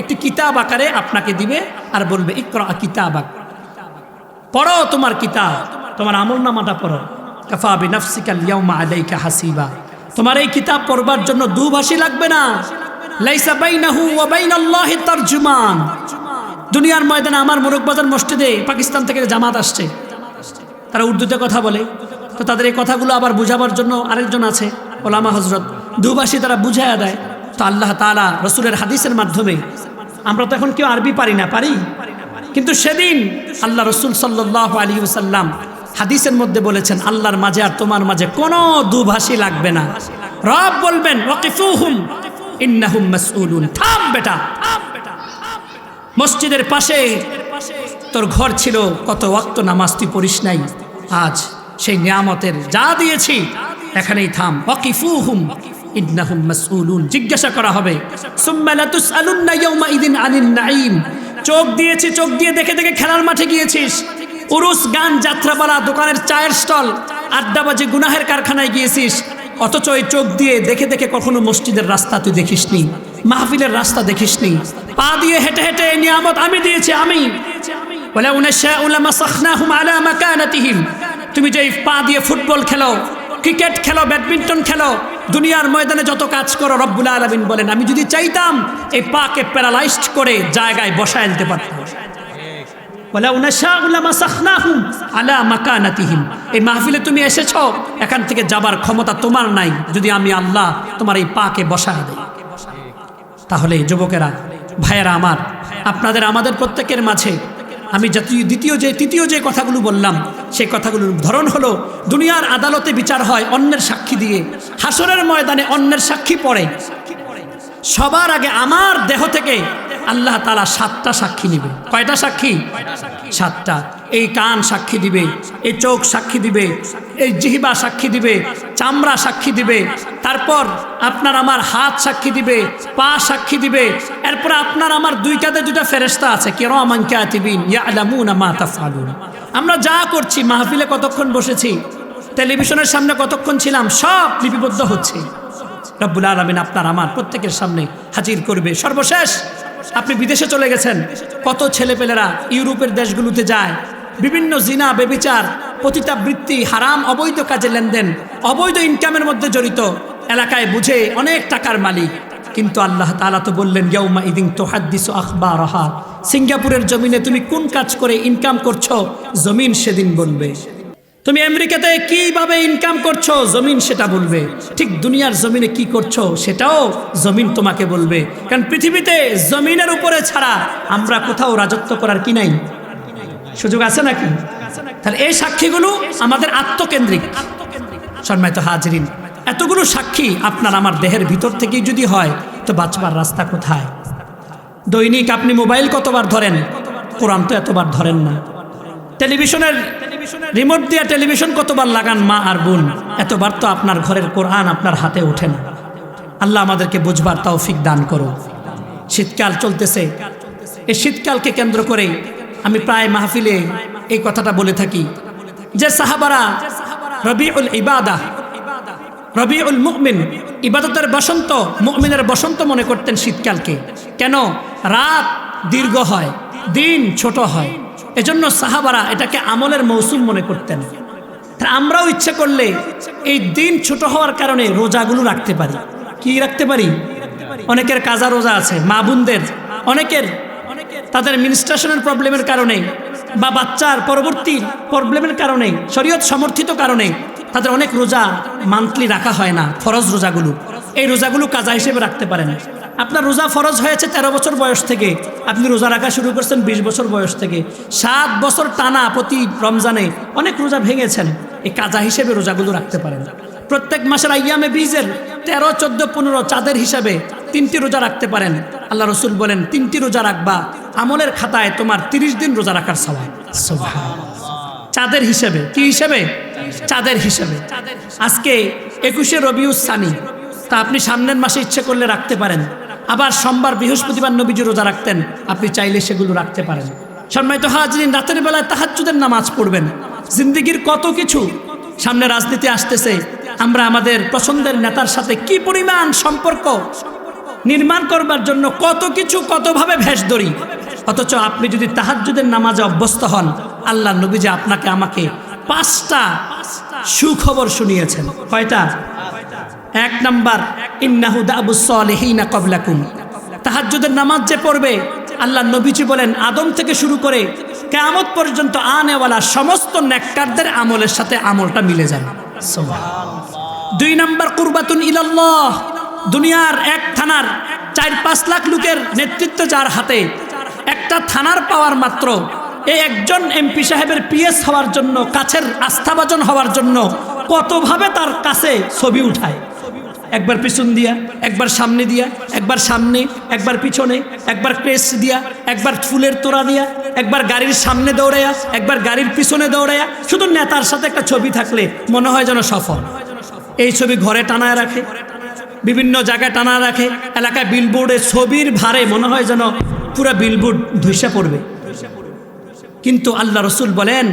একটি কিতাব আকারে আপনাকে দিবে আর বলবে, ইকরা কিতাবাক, পড়ো তোমার কিতাব, তোমার আমল নামাটা পড়ো। কাফা বিনাফসিকাল ইয়াউমা আলাইকা হাসিবা। তোমার এই কিতাব পড়বার জন্য দুভাষী লাগবে না। লাইসা বাইনাহু ওয়া বাইনাল্লাহি তারজুমান। দুনিয়ার ময়দানে আমার মুরুব্বাজান মসজিদে পাকিস্তান থেকে জামাত আসছে, তারা উর্দুতে কথা বলে, তো তাদের এই কথাগুলো আবার বুঝাবার জন্য আরেকজন আছে ওলামা হজরত, দুভাষী তারা বুঝাইয়া দেয়। তো আল্লাহ তাআলা রসুলের হাদিসের মাধ্যমে, আমরা তো এখন কেউ আরবি পারি না, পারি? কিন্তু সেদিন আল্লাহ রসুল সাল্লাল্লাহু আলাইহি ওয়াসাল্লাম হাদিসের মধ্যে বলেছেন, আল্লাহর মাঝে আর তোমার মাঝে কোনো দুভাষী লাগবে না। রব বলবেন, ওয়াকিফুহুম ইন্নাহুম মাসউলুন। থাম বেটা। মসজিদের পাশে তোর ঘর ছিল, কত ওয়াক্ত নামাজ তুই পড়িস নাই, আজ সেই নিয়ামতের যা দিয়েছি এখানেই থাম। ওয়াকিফুহুম ইন্নাহুম মাসউলুন। জিজ্ঞাসা করা হবে, সুম্মা লাতুসআলুন্না ইয়াউমা ইদিন আনিন নাঈম। চোখ দিয়েছি, চোখ দিয়ে দেখে দেখে খেলার মাঠে গিয়েছিস, উরুস, গান, যাত্রাপালা, দোকানের চায়ের স্টল, আড্ডাবাজি, গুনাহের কারখানায় গিয়েছিস, অথচ এই চোখ দিয়ে দেখে দেখে কখনো মসজিদের রাস্তা তুই দেখিসনি, মাহফিলের রাস্তা দেখিসনি। পা দিয়ে হেঁটে হেঁটে এই নিয়ামত আমি দিয়েছি, আমি। ওয়ালাউ নাশাউ লামাসাখনাহুম আলা মাকানাতিহিম। তুমি যে পা দিয়ে ফুটবল খেলো, ক্রিকেট খেলো, ব্যাডমিন্টন খেলো, দুনিয়ার ময়দানে যত কাজ করো, রব্বুল আলামিন বলেন, আমি যদি চাইতাম এই পাকে প্যারালাইজড করে জায়গায় বসায় দিতে পারতাম। ওয়ালাউ নাশাউ লামাসাখনাহুম আলা মাকানাতিহিম। এই মাহফিলে তুমি এসেছো, এখান থেকে যাবার ক্ষমতা তোমার নাই যদি আমি আল্লাহ তোমার এই পাকে বসায় দেই। তাহলে যুবকেরা, ভাইয়েরা আমার, আপনাদের আমাদের প্রত্যেকের মাঝে আমি তৃতীয় যে কথাগুলো বললাম, সেই কথাগুলোর ধরন হলো, দুনিয়ার আদালতে বিচার হয় অন্যের সাক্ষী দিয়ে, হাসরের ময়দানে অন্যের সাক্ষী পড়ে। সবার আগে আমার দেহ থেকে আল্লাহ তাআলা 7টা সাক্ষী নিবে। কয়টা সাক্ষী? 7টা। এই কান সাক্ষী দিবে, এই চোখ সাক্ষী দিবে, এই জিহ্বা সাক্ষী দিবে, চামড়া সাক্ষী দিবে, তারপর আপনার আমার হাত সাক্ষী দিবে, পা সাক্ষী দিবে, এরপর আপনার আমার 2 কাঁধে 2টা ফেরেশতা আছে, কিরামান কাতিবিন ইয়ালামুনা মা তাফআলুন। আমরা যা করছি, মাহফিলে কতক্ষণ বসেছি, টেলিভিশনের সামনে কতক্ষণ ছিলাম, সব লিপিবদ্ধ হচ্ছে। রব্বুল আলামিন আপনার আমার প্রত্যেকের সামনে হাজির করবে। সর্বশেষ, আপনি বিদেশে চলে গেছেন, কত ছেলেপেলেরা ইউরোপের দেশগুলোতে যায়, বিভিন্ন জিনা, বেবিচার, পতিতাবৃত্তি, হারাম অবৈধ কাজে লেনদেন, অবৈধ ইনকামের মধ্যে জড়িত, এলাকায় বুঝে অনেক টাকার মালিক। কিন্তু আল্লাহ তাআলা তো বললেন, ইয়াউমা ইদিন তুহাদ্দিসু আখবারাহা। সিঙ্গাপুরের জমিনে তুমি কোন কাজ করে ইনকাম করছো, জমিন সেদিন বলবে। তুমি আমেরিকাতে কিভাবে ইনকাম করছো, জমিন সেটা বলবে। ঠিক দুনিয়ার জমিনে কি করছো, সেটাও জমিন তোমাকে বলবে। কারণ পৃথিবীতে জমিনের উপরে ছাড়া আমরা কোথাও রাজত্ব করার কি নাই, সুযোগ আছে নাকি? তাহলে এই সাক্ষীগুলো আমাদের আত্মকেন্দ্রিক। সম্মানিত হাজিরিন, এতগুলো সাক্ষী আপনার আমার দেহের ভিতর থেকেই যদি হয়, তো বাঁচবার রাস্তা কোথায়? দৈনিক আপনি মোবাইল কতবার ধরেন? কোরআন তো এতবার ধরেন না। টেলিভিশনের রিমোট দিয়ে টেলিভিশন কতবার লাগান মা আর বোন? এতবার তো আপনার ঘরের কোরআন আপনার হাতে ওঠে না। আল্লাহ আমাদেরকে বুঝবার তৌফিক দান করো। শীতকাল চলতেছে, এই শীতকালকে কেন্দ্র করে আমি প্রায় মাহফিলে এই কথাটা বলে থাকি যে সাহাবারা রবিউল ইবাদা, রবিউল মুমিন, ইবাদতের বসন্ত, মুমিনের বসন্ত মনে করতেন শীতকালকে। কেন? রাত দীর্ঘ হয়, দিন ছোট হয়, এজন্য সাহাবারা এটাকে আমলের মৌসুম মনে করতেন। আমরাও ইচ্ছে করলে এই দিন ছোট হওয়ার কারণে রোজাগুলো রাখতে পারি। কি রাখতে পারি? অনেকের কাজা রোজা আছে, মা বোনদের অনেকের তাদের মিনিস্ট্রেশনের প্রবলেমের কারণে বা বাচ্চার পরবর্তী প্রবলেমের কারণে, শরীয়ত সমর্থিত কারণে তাদের অনেক রোজা মান্থলি রাখা হয় না, ফরজ রোজাগুলো। এই রোজাগুলো কাজা হিসেবে রাখতে পারেন। আপনার রোজা ফরজ হয়েছে 13 বছর বয়স থেকে, আপনি রোজা রাখা শুরু করছেন 20 বছর বয়স থেকে, 7 বছর টানা প্রতি রমজানে অনেক রোজা ভেঙেছেন, এই কাজা হিসেবে রোজাগুলো রাখতে পারেন। প্রত্যেক মাসের আইয়ামে বীজের 13, 14, 15 চাঁদের হিসাবে 3টি রোজা রাখতে পারেন। আল্লাহ রসুল বলেন 3টি রোজা রাখবা, আমলের খাতায় তোমার 30 দিন রোজা রাখার সওয়াব। সুবহানাল্লাহ। চাঁদের হিসাবে। কি হিসাবে? চাঁদের হিসাবে। আজকে 21শে রবিউস সানি, তা আপনি সামনের মাসে ইচ্ছে করলে রাখতে পারেন। আবার সোমবার, বৃহস্পতিবার নবীজি রোজা রাখতেন, আপনি চাইলে সেগুলো রাখতে পারেন। সম্মানিত হাজিরিন, রাতের বেলায় তাহাজ্জুদের নামাজ পড়বেন। জিন্দেগির কত কিছু, সামনে রাজনীতি আসতেছে, আমরা আমাদের পছন্দের নেতার সাথে কি পরিমাণ সম্পর্ক নির্মাণ করবার জন্য কত কিছু, কতভাবে ভেষ ধরি। অথচ আপনি যদি তাহাজ্জুদের নামাজে অভ্যস্ত হন, আল্লাহ নবীজি আপনাকে আমাকে 5টা সুখবর শুনিয়েছেন। কয়টা? 1 নাম্বার, ইন্নাহু দাবুস সালিহিনা ক্বাবলাকুম। তাহাজ্জুদের নামাজ যে পড়বে, আল্লাহ নবীজি বলেন আদম থেকে শুরু করে কিয়ামত পর্যন্ত আনেওয়ালা সমস্ত নেককারদের আমলের সাথে আমলটা মিলে যাবে। সুবহানাল্লাহ। 2 নাম্বার, কুরবাতুন ইলাল্লাহ। দুনিয়ার এক থানার 4-5 লাখ লোকের নেতৃত্ব যার হাতে, একটা থানার পাওয়ার মাত্র এই একজন এমপি সাহেবের পিএস হওয়ার জন্য, কাছের আস্থাভাজন হওয়ার জন্য কতভাবে তার কাছে ছবি উঠায়। একবার পিছন দিয়া, একবার সামনে দিয়া, একবার সামনে, একবার পিছনে, একবার ক্রেস্ট দিয়া, একবার ফুলের তোড়া দিয়া, একবার গাড়ির সামনে দৌড়াইয়া, একবার গাড়ির পিছনে দৌড়াইয়া। শুধু নেতার সাথে একটা ছবি থাকলে মনে হয় যেন সফল। এই ছবি ঘরে টানায় রাখে, বিভিন্ন জায়গায় টানা রাখে, এলাকায় বিলবোর্ডে ছবির ভারে মনে হয় যেন পুরো বিলবোর্ড ধসে পড়বে। কিন্তু আল্লাহ রসুল বলেন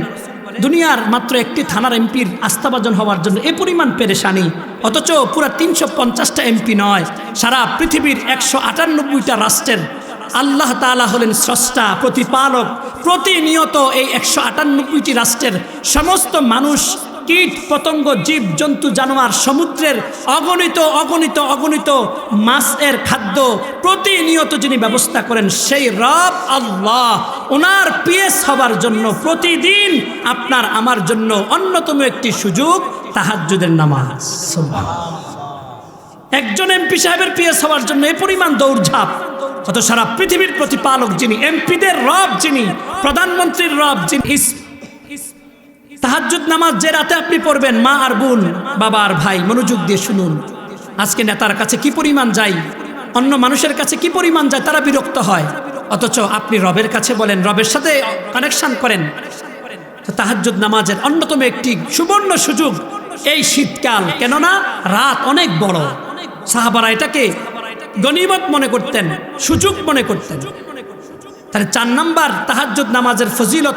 দুনিয়ার মাত্র একটি থানার এমপির আস্থাভাজন হওয়ার জন্য এ পরিমাণ পেরেশানি, অথচ পুরো 350টা এমপি নয়, সারা পৃথিবীর 198টা রাষ্ট্রের আল্লাহ তাআলা হলেন স্রষ্টা, প্রতিপালক। প্রতিনিয়ত এই 198টি রাষ্ট্রের সমস্ত মানুষ, কীট পতঙ্গ, জীব জন্তু, জানোয়ার, সমুদ্রের অগণিত অগণিত অগণিত মাছের খাদ্য প্রতিনিয়ত যিনি ব্যবস্থা করেন, সেই রব আল্লাহ ওনার পিএস হবার জন্য প্রতিদিন আপনার আমার জন্য অন্যতম একটি সুযোগ তাহাজ্জুদের নামাজ। একজন এমপি সাহেবের পিএস হওয়ার জন্য এ পরিমাণ দৌড়ঝাঁপ, অত সারা পৃথিবীর প্রতিপালক যিনি, এমপিদের রব যিনি, প্রধানমন্ত্রীর রব যিনি, তাহাজ্জুদ নামাজ যে রাতে আপনি পড়বেন, মা আর বোন, বাবা আর ভাই, মনোযোগ দিয়ে শুনুন। আজকে নেতার কাছে কি পরিমাণ যাই, অন্য মানুষের কাছে কি পরিমাণ যায়, তারা বিরক্ত হয়, অথচ আপনি রবের কাছে বলেন, রবের সাথে কানেকশন করেন। তো তাহাজ্জুদ নামাজের অন্যতম একটি সুবর্ণ সুযোগ এই শীতকাল, কেননা রাত অনেক বড়। সাহাবারা এটাকে গনিমত মনে করতেন, সুযোগ মনে করতেন। তাহলে 4 নাম্বার তাহাজ্জুদ নামাজের ফজিলত,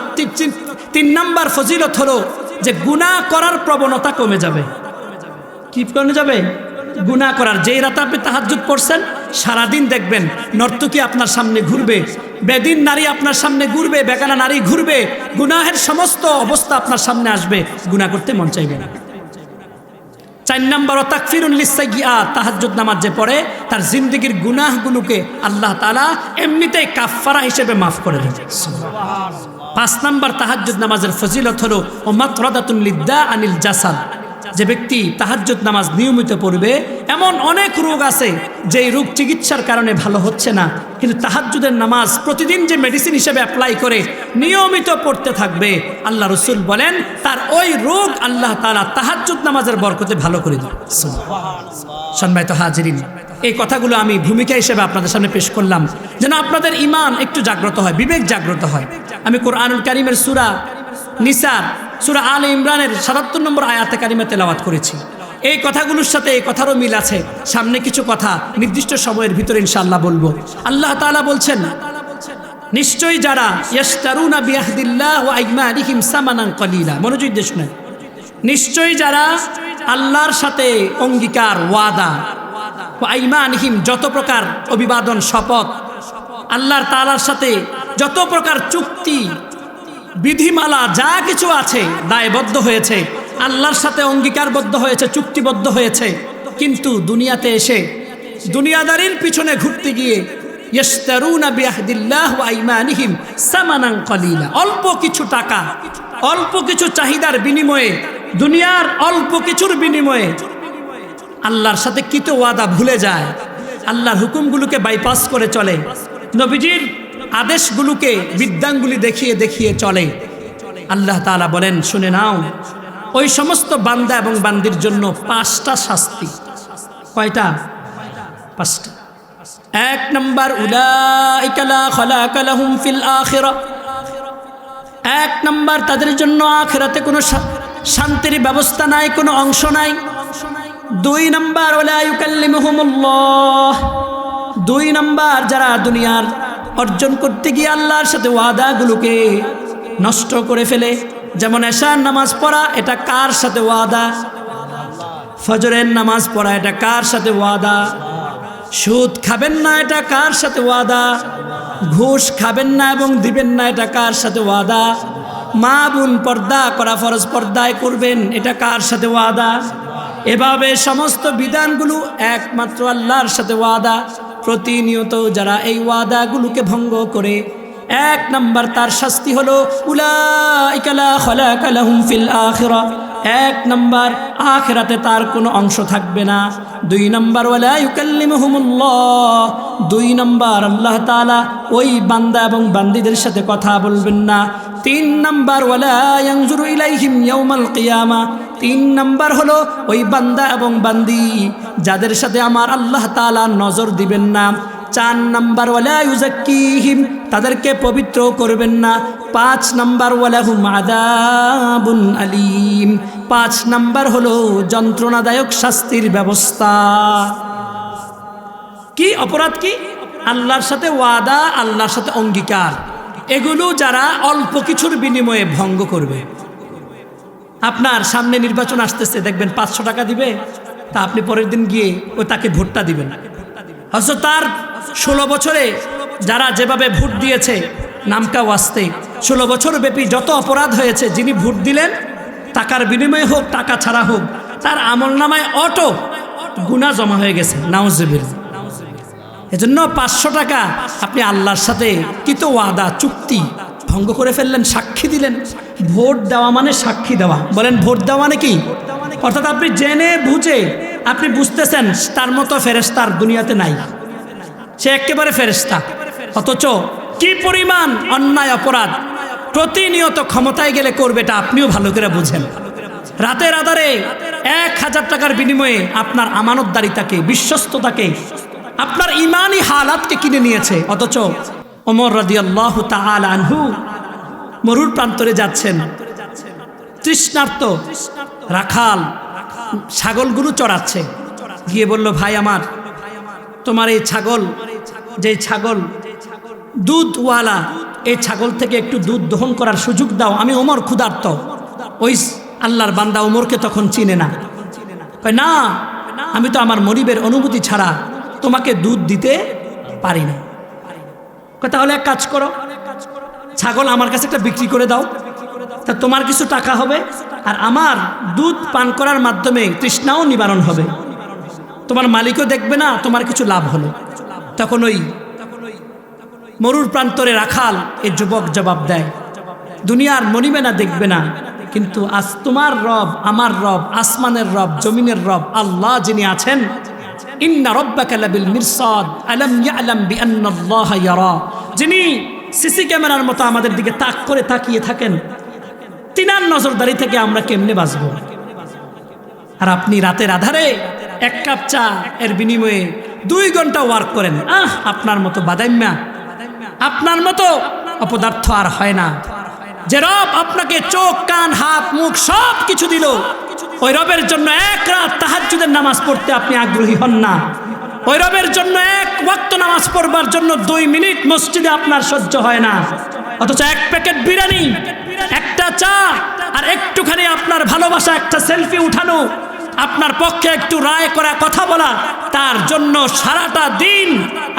3 নাম্বার ফজিলত হলো যে গুনাহ করার প্রবণতা কমে যাবে। কি কমে যাবে? গুনাহ করার। যেই রাতে আপনি তাহাজ্জুদ পড়ছেন, সারাদিন দেখবেন নর্তকী আপনার সামনে ঘুরবে, বেদিন নারী আপনার সামনে ঘুরবে, বেগানা নারী ঘুরবে, গুনাহের সমস্ত অবস্থা আপনার সামনে আসবে, গুনাহ করতে মন চাইবে না। 4 নাম্বার, তাকফিরুন লিসসাইয়্যাত। তাহাজ্জুদ নামাজ যে পড়ে তার জিন্দেগির গুনাহগুলোকে আল্লাহ তাআলা এমনিতেই কাফফারা হিসেবে মাফ করে দেন। সুবহানাল্লাহ। 5 নাম্বার তাহাজ্জুদ নামাজের ফজিলত হলো ও মাতরাদাতুন লিদ্দা আনিল জাসাদ। যে ব্যক্তি তাহাজ্জুদ নামাজ নিয়মিত পড়বে, এমন অনেক রোগ আছে যেই রোগ চিকিৎসার কারণে ভালো হচ্ছে না, কিন্তু তাহাজ্জুদের নামাজ প্রতিদিন যে মেডিসিন হিসেবে অ্যাপ্লাই করে নিয়মিত পড়তে থাকবে, আল্লাহ রসুল বলেন তার ওই রোগ আল্লাহ তাআলা তাহাজ্জুদ নামাজের বরকতে ভালো করে দেন। সম্মানিত হাজিরিন, এই কথাগুলো আমি ভূমিকা হিসেবে আপনাদের সামনে পেশ করলাম যেন আপনাদের ঈমান একটু জাগ্রত হয়, বিবেক জাগ্রত হয়। আমি কোরআনুল কারীমের সূরা নিসা, সূরা আলে ইমরানের ৭৭ নম্বর আয়াতে কারিমা তেলাওয়াত করেছি। এই কথাগুলোর সাথে এই কথারও মিল আছে। সামনে কিছু কথা নির্দিষ্ট সময়ের ভিতরে ইনশাআল্লাহ বলবো। আল্লাহ তাআলা বলছেন নিশ্চয়ই যারা ইয়াশতারুনা বিআহদিল্লাহ ওয়া আইমানিহিম সামানান কলিলা, মনোযোগ দিয়ে শুনেন, নিশ্চয়ই যারা আল্লাহর সাথে অঙ্গীকার ওয়াদা ওয়া আইমানিহিম যত প্রকার অভিবাদন শপথ, আল্লাহর তাআলার সাথে যত প্রকার চুক্তি বিধিমালা যা কিছু আছে দায়বদ্ধ হয়েছে, আল্লাহর সাথে অঙ্গীকারবদ্ধ হয়েছে, চুক্তিবদ্ধ হয়েছে, কিন্তু দুনিয়াতে এসে দুনিয়াদারির পিছনে ঘুরতে গিয়ে ইয়াশতারুনা বিআহদিল্লাহ ওয়া আইমানিহিম সামানান কলিলা, অল্প কিছু টাকা, অল্প কিছু চাহিদার বিনিময়ে, দুনিয়ার অল্প কিছুর বিনিময়ে আল্লাহর সাথে কৃত ওয়াদা ভুলে যায়, আল্লাহর হুকুমগুলোকে বাইপাস করে চলে, নবীজির আদেশগুলোকে বিদ্যাঙ্গুলি দেখিয়ে দেখিয়ে চলে। আল্লাহ তাআলা বলেন, শুনে নাও, ওই সমস্ত বান্দা এবং বান্দির জন্য 5টা শাস্তি। কয়টা? 5টা। 1 নম্বর, উলাইকা লা খালাকা লাহুম ফিল আখিরাহ, 1 নম্বর তাদের জন্য আখিরাতে কোনো শান্তির ব্যবস্থা নাই, কোনো অংশ নাই। 2 নম্বর, ওয়ালা ইউকাল্লিমুহুমুল্লাহ, 2 নম্বর যারা দুনিয়ার অর্জন করতে গিয়ে আল্লাহর সাথে ওয়াদাগুলোকে নষ্ট করে ফেলে, যেমন এশার নামাজ পড়া, এটা কার সাথে ওয়াদা? ফজরের নামাজ পড়া, এটা কার সাথে ওয়াদা? সুদ খাবেন না, এটা কার সাথে ওয়াদা? ঘুষ খাবেন না এবং দিবেন না, এটা কার সাথে ওয়াদা? মা বোন পর্দা করা, ফরজ পর্দায় করবেন, এটা কার সাথে ওয়াদা? এভাবে সমস্ত বিধানগুলো একমাত্র আল্লাহর সাথে ওয়াদা। প্রতিনিয়ত যারা এই ওয়াদাগুলোকে ভঙ্গ করে, 1 নম্বর তার শাস্তি হলো উলাইকা লা খালাকা লাহুম ফিল আখিরাহ, 1 নম্বর আখিরাতে তার কোনো অংশ থাকবে না। 2 নম্বর, ওয়ালা ইউকাল্লিমুহুমুল্লাহ, 2 নম্বর আল্লাহ তাআলা ওই বান্দা এবং বান্দীদের সাথে কথা বলবেন না। 3 নম্বর, ওয়ালা ইয়ানজুরু ইলাইহিম ইয়াউমাল কিয়ামা, 3 নম্বর হলো ওই বান্দা এবং বান্দি যাদের সাথে আমার আল্লাহ তাআলা নজর দিবেন না। 4 নম্বর, ওয়ালা ইউযাক্কিহিম, তাদেরকে পবিত্র করবেন না। 5 নম্বর, ওয়ালাহুম আযাবুন আলীম, 5 নম্বর হলো যন্ত্রণাদায়ক শাস্তির ব্যবস্থা। কি অপরাধ? কি? আল্লাহর সাথে ওয়াদা, আল্লাহর সাথে অঙ্গীকার, এগুলো যারা অল্প কিছুর বিনিময়ে ভঙ্গ করবে। আপনার সামনে নির্বাচন আসতেছে, দেখবেন 500 টাকা দিবে, তা আপনি পরের দিন গিয়ে তাকে ভোটটা দিবেন। অথচ তার 16 বছরে যারা যেভাবে ভোট দিয়েছে নামকা ওয়াস্তে, 16 বছর ব্যাপী যত অপরাধ হয়েছে, যিনি ভোট দিলেন টাকার বিনিময়ে হোক টাকা ছাড়া হোক, তার আমলনামায় অটো গুনাহ জমা হয়ে গেছে। নাউজুবিল্লাহ। এজন্য 500 টাকা আপনি আল্লাহর সাথে কৃত ওয়াদা চুক্তি ভঙ্গ করে ফেললেন, সাক্ষী দিলেন। ভোট দেওয়া মানে সাক্ষী দেওয়া। বলেন, ভোট দেওয়া মানে কি? অর্থাৎ আপনি জেনে বুঝে আপনি বুঝতেছেন তার মতো ফেরেশতার দুনিয়াতে নাই, সে একেবারে ফেরেশতা, অথচ কি পরিমাণ অন্যায় অপরাধ প্রতিনিয়ত ক্ষমতায় গেলে করবে, এটা আপনিও ভালো করে বুঝেন। রাতের আধারে 1000 টাকার বিনিময়ে আপনার আমানতদারিতাকে, বিশ্বস্ততাকে, আপনার ইমানি হালাতকে কিনে নিয়েছে। অথচ ওমর রাদিয়াল্লাহু তাআলা আনহু মরুর প্রান্তরে যাচ্ছেন, তৃষ্ণার্ত রাখাল ছাগলগুলো চড়াচ্ছে, গিয়ে বলল, ভাই আমার, তোমার এই ছাগল, যে ছাগল দুধওয়ালা, এই ছাগল থেকে একটু দুধ দহন করার সুযোগ দাও, আমি ওমর ক্ষুধার্ত। ওই আল্লাহর বান্দা ওমরকে তখন চিনে না, কয়, না, আমি তো আমার মরিবের অনুমতি ছাড়া তোমাকে দুধ দিতে পারি না। তাহলে এক কাজ করো, ছাগল আমার কাছে একটা বিক্রি করে দাও, তা তোমার কিছু টাকা হবে, আর আমার দুধ পান করার মাধ্যমে তৃষ্ণাও নিবারণ হবে, তোমার মালিকও দেখবে না, তোমার কিছু লাভ হলো। তখন ওই মরুর প্রান্তরে রাখাল এই যুবক জবাব দেয়, দুনিয়ার মনিবে না, দেখবে না, কিন্তু আজ তোমার রব, আমার রব, আসমানের রব, জমিনের রব আল্লাহ যিনি আছেন, ইন্না রাব্বাকা লাবিল মিরসাদ আলাম ইয়ালাম বিআন্নাল্লাহা ইয়ারা, যিনি সিসি ক্যামেরার মতো আমাদের দিকে তাক করে তাকিয়ে থাকেন, তিনার নজরদারি থেকে আমরা কেমনে বাঁচব? আর আপনি রাতের আধারে 1 কাপ চা এর বিনিময়ে 2 ঘন্টা ওয়ার্ক করেন। আপনার মতো বাদাইম্যা, আপনার মতো অপদার্থ আর হয় না। যে রব আপনাকে চোখ, কান, হাত, মুখ সব কিছু দিল, ওই রবের জন্য 1 রাত তাহাজ্জুদের নামাজ পড়তে আপনি আগ্রহী হন না। ওই রবের জন্য এক ওয়াক্ত নামাজ পড়বার জন্য 2 মিনিট মসজিদে আপনার সহ্য হয় না, অথচ এক প্যাকেট বিরিয়ানি, একটা চা আর একটুখানি আপনার ভালোবাসা, একটা সেলফি উঠানো, আপনার পক্ষে একটু রায় করা কথা বলা, তার জন্য সারাটা দিন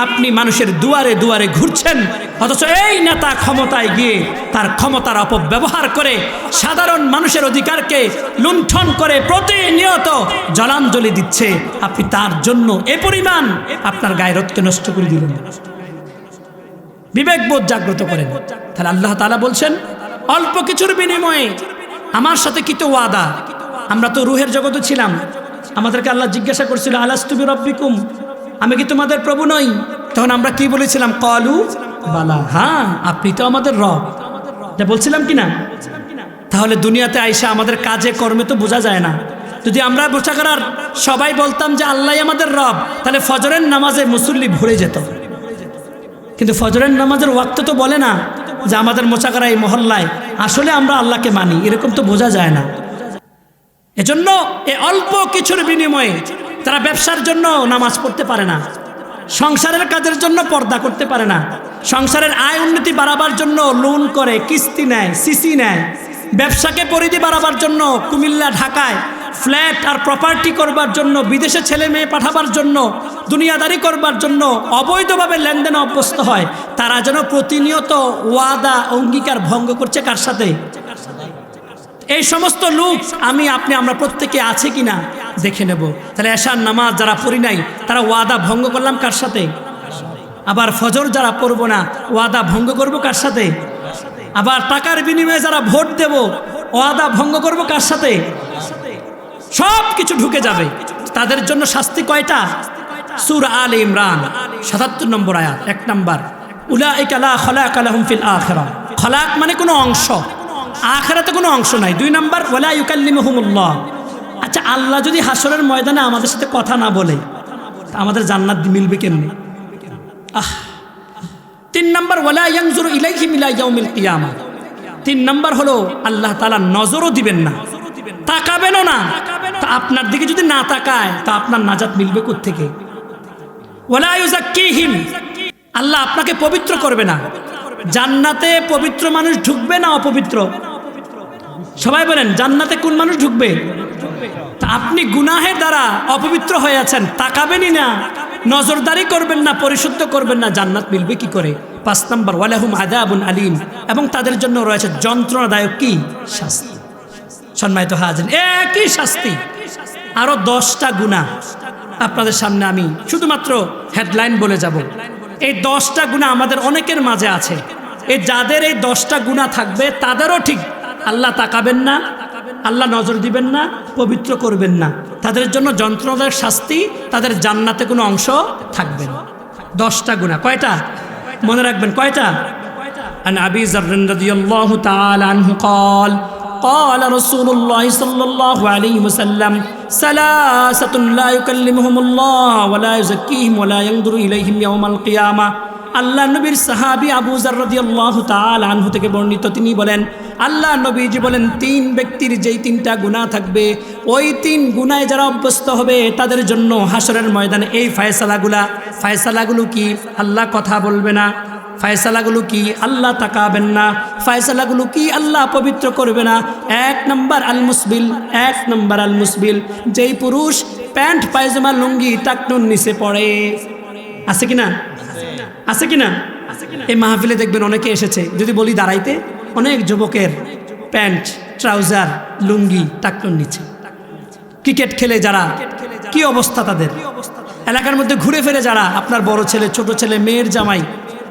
আপনি মানুষের দুয়ারে দুয়ারে ঘুরছেন। অথচ এই নেতা ক্ষমতায় গিয়ে তার ক্ষমতার অপব্যবহার করে সাধারণ মানুষের অধিকারকে লুণ্ঠন করে প্রতিনিয়ত জলাঞ্জলি দিচ্ছে। আপনি তার জন্য এ পরিমাণ আপনার গায়রতকে নষ্ট করে দিলেন। বিবেকবোধ জাগ্রত করেন। তাহলে আল্লাহ তাআলা বলছেন অল্প কিছুর বিনিময়ে আমার সাথে কি তো ওয়াদা। আমরা তো রুহের জগতে ছিলাম, আমাদেরকে আল্লাহ জিজ্ঞাসা করছিল আলাস্তু বিরাব্বিকুম, আমি কি তোমাদের প্রভু নই? তখন আমরা কি বলেছিলাম? ক্বালু বালা, হ্যাঁ আপনি তো আমাদের রব। যা বলছিলাম কি না? তাহলে দুনিয়াতে আইসা আমাদের কাজে কর্মে তো বোঝা যায় না। যদি আমরা বোঝা করার সবাই বলতাম যে আল্লাহই আমাদের রব, তাহলে ফজরের নামাজে মুসল্লি ভরে যেত। কিন্তু ফজরের নামাজের ওয়াক্ত তো বলে না যে আমাদের মোচাকারা এই মহল্লায় আসলে আমরা আল্লাহকে মানি, এরকম তো বোঝা যায় না। এজন্য এই অল্প কিছুর বিনিময়ে তারা ব্যবসার জন্য নামাজ পড়তে পারে না, সংসারের কাজের জন্য পর্দা করতে পারে না, সংসারের আয় উন্নতি বাড়াবার জন্য লোন করে, কিস্তি নেয়, সিসি নেয়, ব্যবসাকে পরিধি বাড়াবার জন্য কুমিল্লা ঢাকায় ফ্ল্যাট আর প্রপার্টি করবার জন্য, বিদেশে ছেলে মেয়ে পাঠাবার জন্য, দুনিয়াদারি করবার জন্য অবৈধভাবে লেনদেনে অভ্যস্ত হয়। তারা যেন প্রতিনিয়ত ওয়াদা অঙ্গীকার ভঙ্গ করছে কার সাথে? এই সমস্ত লোক আমি আপনি আমরা প্রত্যেকে আছে কিনা দেখে নেব। তাহলে এশার নামাজ যারা পড়ি নাই তারা ওয়াদা ভঙ্গ করলাম কার সাথে? আবার ফজর যারা পড়ব না ওয়াদা ভঙ্গ করব কার সাথে? আবার টাকার বিনিময়ে যারা ভোট দেব ওয়াদা ভঙ্গ করব কার সাথে? সব কিছু ঢুকে যাবে। তাদের জন্য শাস্তি কয়টা? সূরা আলে ইমরান ৭৭ নম্বর আয়াত 1 নম্বর, উলাইকা লা খালাকা লাহুম ফিল আখিরাহ। খালাক মানে কোনো অংশ, আখিরাতে কোনো অংশ নাই। 2 নম্বর, ওয়ালা ইউকাল্লিমুহুমুল্লাহ। আচ্ছা, আল্লাহ যদি হাসরের ময়দানে আমাদের সাথে কথা না বলে আমাদের জান্নাত মিলবে কেমনে? 3 নম্বর, ওয়ালা ইয়ানজুরু ইলাইহিম ইলা ইয়াউমিল কিয়ামা। 3 নম্বর হলো আল্লাহ তাআলা নজরও দিবেন না, তাকাবেনও না। তো আপনার দিকে যদি না তাকায় তা আপনার নাজাত মিলবে কোত্থেকে? ওয়ালা ইউযাক্কিহিম, আল্লাহ আপনাকে পবিত্র করবে না। জান্নাতে পবিত্র মানুষ ঢুকবে না অপবিত্র? সবাই বলেন জান্নাতে কোন মানুষ ঢুকবে? তা আপনি গুনাহের দ্বারা অপবিত্র হয়ে আছেন, তাকাবেনই না, নজরদারি করবেন না, পরিশুদ্ধ করবেন না, জান্নাত মিলবে কি করে? 5 নম্বর, ওয়ালাহুম আযাবুন আলীম, এবং তাদের জন্য রয়েছে যন্ত্রণাদায়ক কি শাস্তি। সম্মানিত হাজিরিন, একই শাস্তি, আরো 10টা গুনাহ আপনাদের সামনে আমি শুধুমাত্র হেডলাইন বলে যাব। এই 10টা গুনাহ আমাদের অনেকের মাঝে আছে। এই যাদের এই 10টা গুনাহ থাকবে তাদেরও ঠিক আল্লাহ তাকাবেন না, আল্লাহ নজর দিবেন না, পবিত্র করবেন না, তাদের জন্য যন্ত্রণাদায়ক শাস্তি, তাদের জান্নাতে কোনো অংশ থাকবে না। 10টা গুনাহ কয়টা? মনে রাখবেন কয়টা? আন আবি যার রাদিয়াল্লাহু তাআলা আনহু قال قال رسول الله صلى الله عليه وسلم ثلاثة لا يكلمهم الله ولا يزكيهم ولا ينظر إليهم يوم القيامة। আল্লাহ নবীর সাহাবী আবু যার রাদিয়াল্লাহু তাআলা আনহু থেকে বর্ণিত, তিনি বলেন আল্লাহ নবীজি বলেন 3 ব্যক্তির যেই 3টা গুনাহ থাকবে, ওই 3 গুনাহে যারা অভ্যস্ত হবে তাদের জন্য হাসরের ময়দানে এই ফায়সালাগুলো কি? আল্লাহ কথা বলবে না। ফায়সালাগুলো কি? আল্লাহ তাকাবেন না। ফায়সালাগুলো কি? আল্লাহ পবিত্র করবে না। 1 নম্বর আল মুসবিল, 1 নম্বর আল মুসবিল, যেই পুরুষ প্যান্ট পায়জামা লুঙ্গি টাকনুর নিচে পড়ে। আছে কিনা? আছে কিনা? এই মাহফিলে দেখবেন অনেকে এসেছে, যদি বলি দাঁড়াইতে, অনেক যুবকের প্যান্ট ট্রাউজার লুঙ্গি টাকনুর নিচে। ক্রিকেট খেলে যারা, কি অবস্থা তাদের? এলাকার মধ্যে ঘুরে ফিরে যারা, আপনার বড় ছেলে, ছোট ছেলে, মেয়ের জামাই,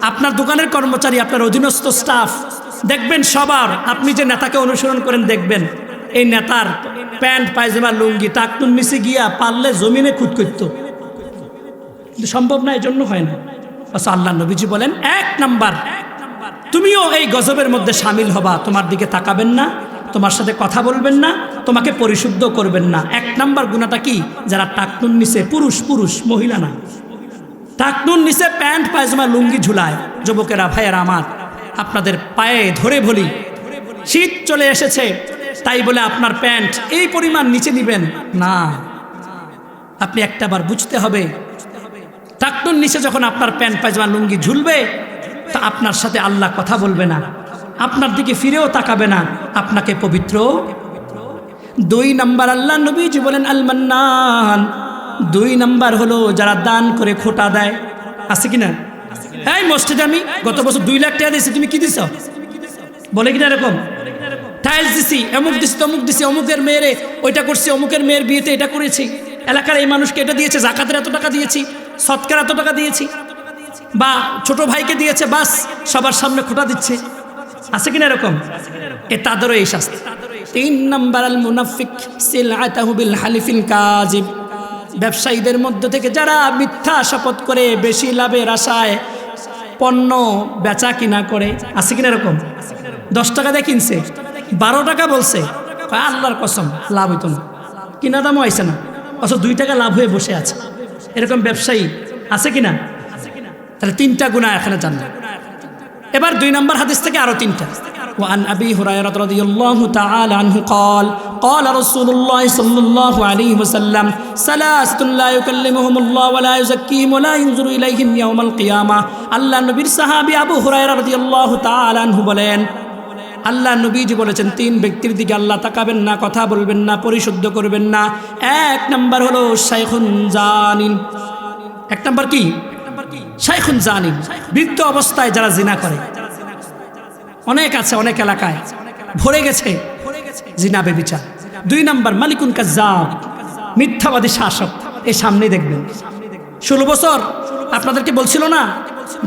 আপনার দোকানের কর্মচারী, আপনার অধীনস্থ স্টাফ, দেখবেন সবার, আপনি যে নেতাকে অনুসরণ করেন দেখবেন এই নেতার প্যান্ট পায়জামা লুঙ্গি টাকনুর নিচে গিয়া পারলে জমিনে খুদ করত, কিন্তু সম্ভব না, এই জন্য হয় না। আল্লাহ নবীজি বলেন 1 নাম্বার, তুমিও এই গজবের মধ্যে শামিল হবা। তোমার দিকে তাকাবেন না, তোমার সাথে কথা বলবেন না, তোমাকে পরিশুদ্ধ করবেন না। 1 নাম্বার গুনাহটা কি? যারা টাকনুর নিচে, পুরুষ মহিলা না, টাকনুর নিচে প্যান্ট পায়জামা লুঙ্গি ঝুলায়। যুবকেরা, ভাইয়েরা আমার, আপনাদের পায়ে ধরে বলি, শীত চলে এসেছে তাই বলে আপনার প্যান্ট এই পরিমাণ নিচে নিবেন না। আপনি একটাবার বুঝতে হবে টাকনুর নিচে যখন আপনার প্যান্ট পায়জামা লুঙ্গি ঝুলবে, তা আপনার সাথে আল্লাহ কথা বলবে না, আপনার দিকে ফিরেও তাকাবে না, আপনাকে পবিত্র। 2 নাম্বার আল্লাহ নবীজি বলেন আল মান্নান। 2 নাম্বার হলো যারা দান করে খোটা দেয়। আছে কিনা? এই মসজিদে আমি গত বছর 2 লাখ টাকা দিয়েছি, তুমি কি দিছ? বলে কিনা এরকম? টাইলস দিছি, অমুক দিছি, তমুক দিছি, অমুকের মেয়েরে ওইটা করছি, অমুকের মেয়ের বিয়েতে এটা করেছি, এলাকার এই মানুষকে এটা দিয়েছে, জাকাতের এত টাকা দিয়েছি, সৎকার এত টাকা দিয়েছি, বা ছোট ভাইকে দিয়েছে, বাস সবার সামনে খোটা দিচ্ছে। আছে কিনা এরকম? তাদেরও এই শাস্তি। 3 নাম্বার আল মুনাফিক সিলআতাহু বিল হালিফিল কাযিব। ব্যবসায়ীদের মধ্য থেকে যারা মিথ্যা শপথ করে বেশি লাভের আশায় পণ্য বেচা কিনা করে। আছে কিনা এরকম? 10 টাকা দিয়ে কিনছে, 12 টাকা বলছে, আল্লাহর কসম লাভ হইতো না, কিনা দামও আইছে না, অথচ 2 টাকা লাভ হয়ে বসে আছে। এরকম ব্যবসায়ী আছে কিনা? তাহলে 3টা গুনাহ এখানে জানলাম। এবার 2 নম্বর হাদিস থেকে আরো 3টা। وعن أبي هريرة رضي الله تعالى عنه قال قال رسول الله صلى الله عليه وسلم 3 لا يكلمهم الله ولا يزكيهم ولا ينظر إليهم يوم القيامة। আল্লাহ নবীর সাহাবী আবু হুরায়রা রাদিয়াল্লাহু তাআলা আনহু বলেন, আল্লাহ নবীজি বলেছেন 3 ব্যক্তির দিকে আল্লাহ তাকাবেন না, কথা বলবেন না, পরিশুদ্ধ করবেন না। 1 নাম্বার হলো শাইখুন জানিন। 1 নাম্বার কি? শাইখুন জানিন, বৃদ্ধ অবস্থায় যারা জিনা করে। অনেক আছে, অনেক এলাকায় ভরে গেছে জিনা বেবিচার। 2 নাম্বার মালিকুন কাজ্জাব, মিথ্যাবাদী শাসক। এই সামনেই দেখবেন 16 বছর আপনাদেরকে বলছিল না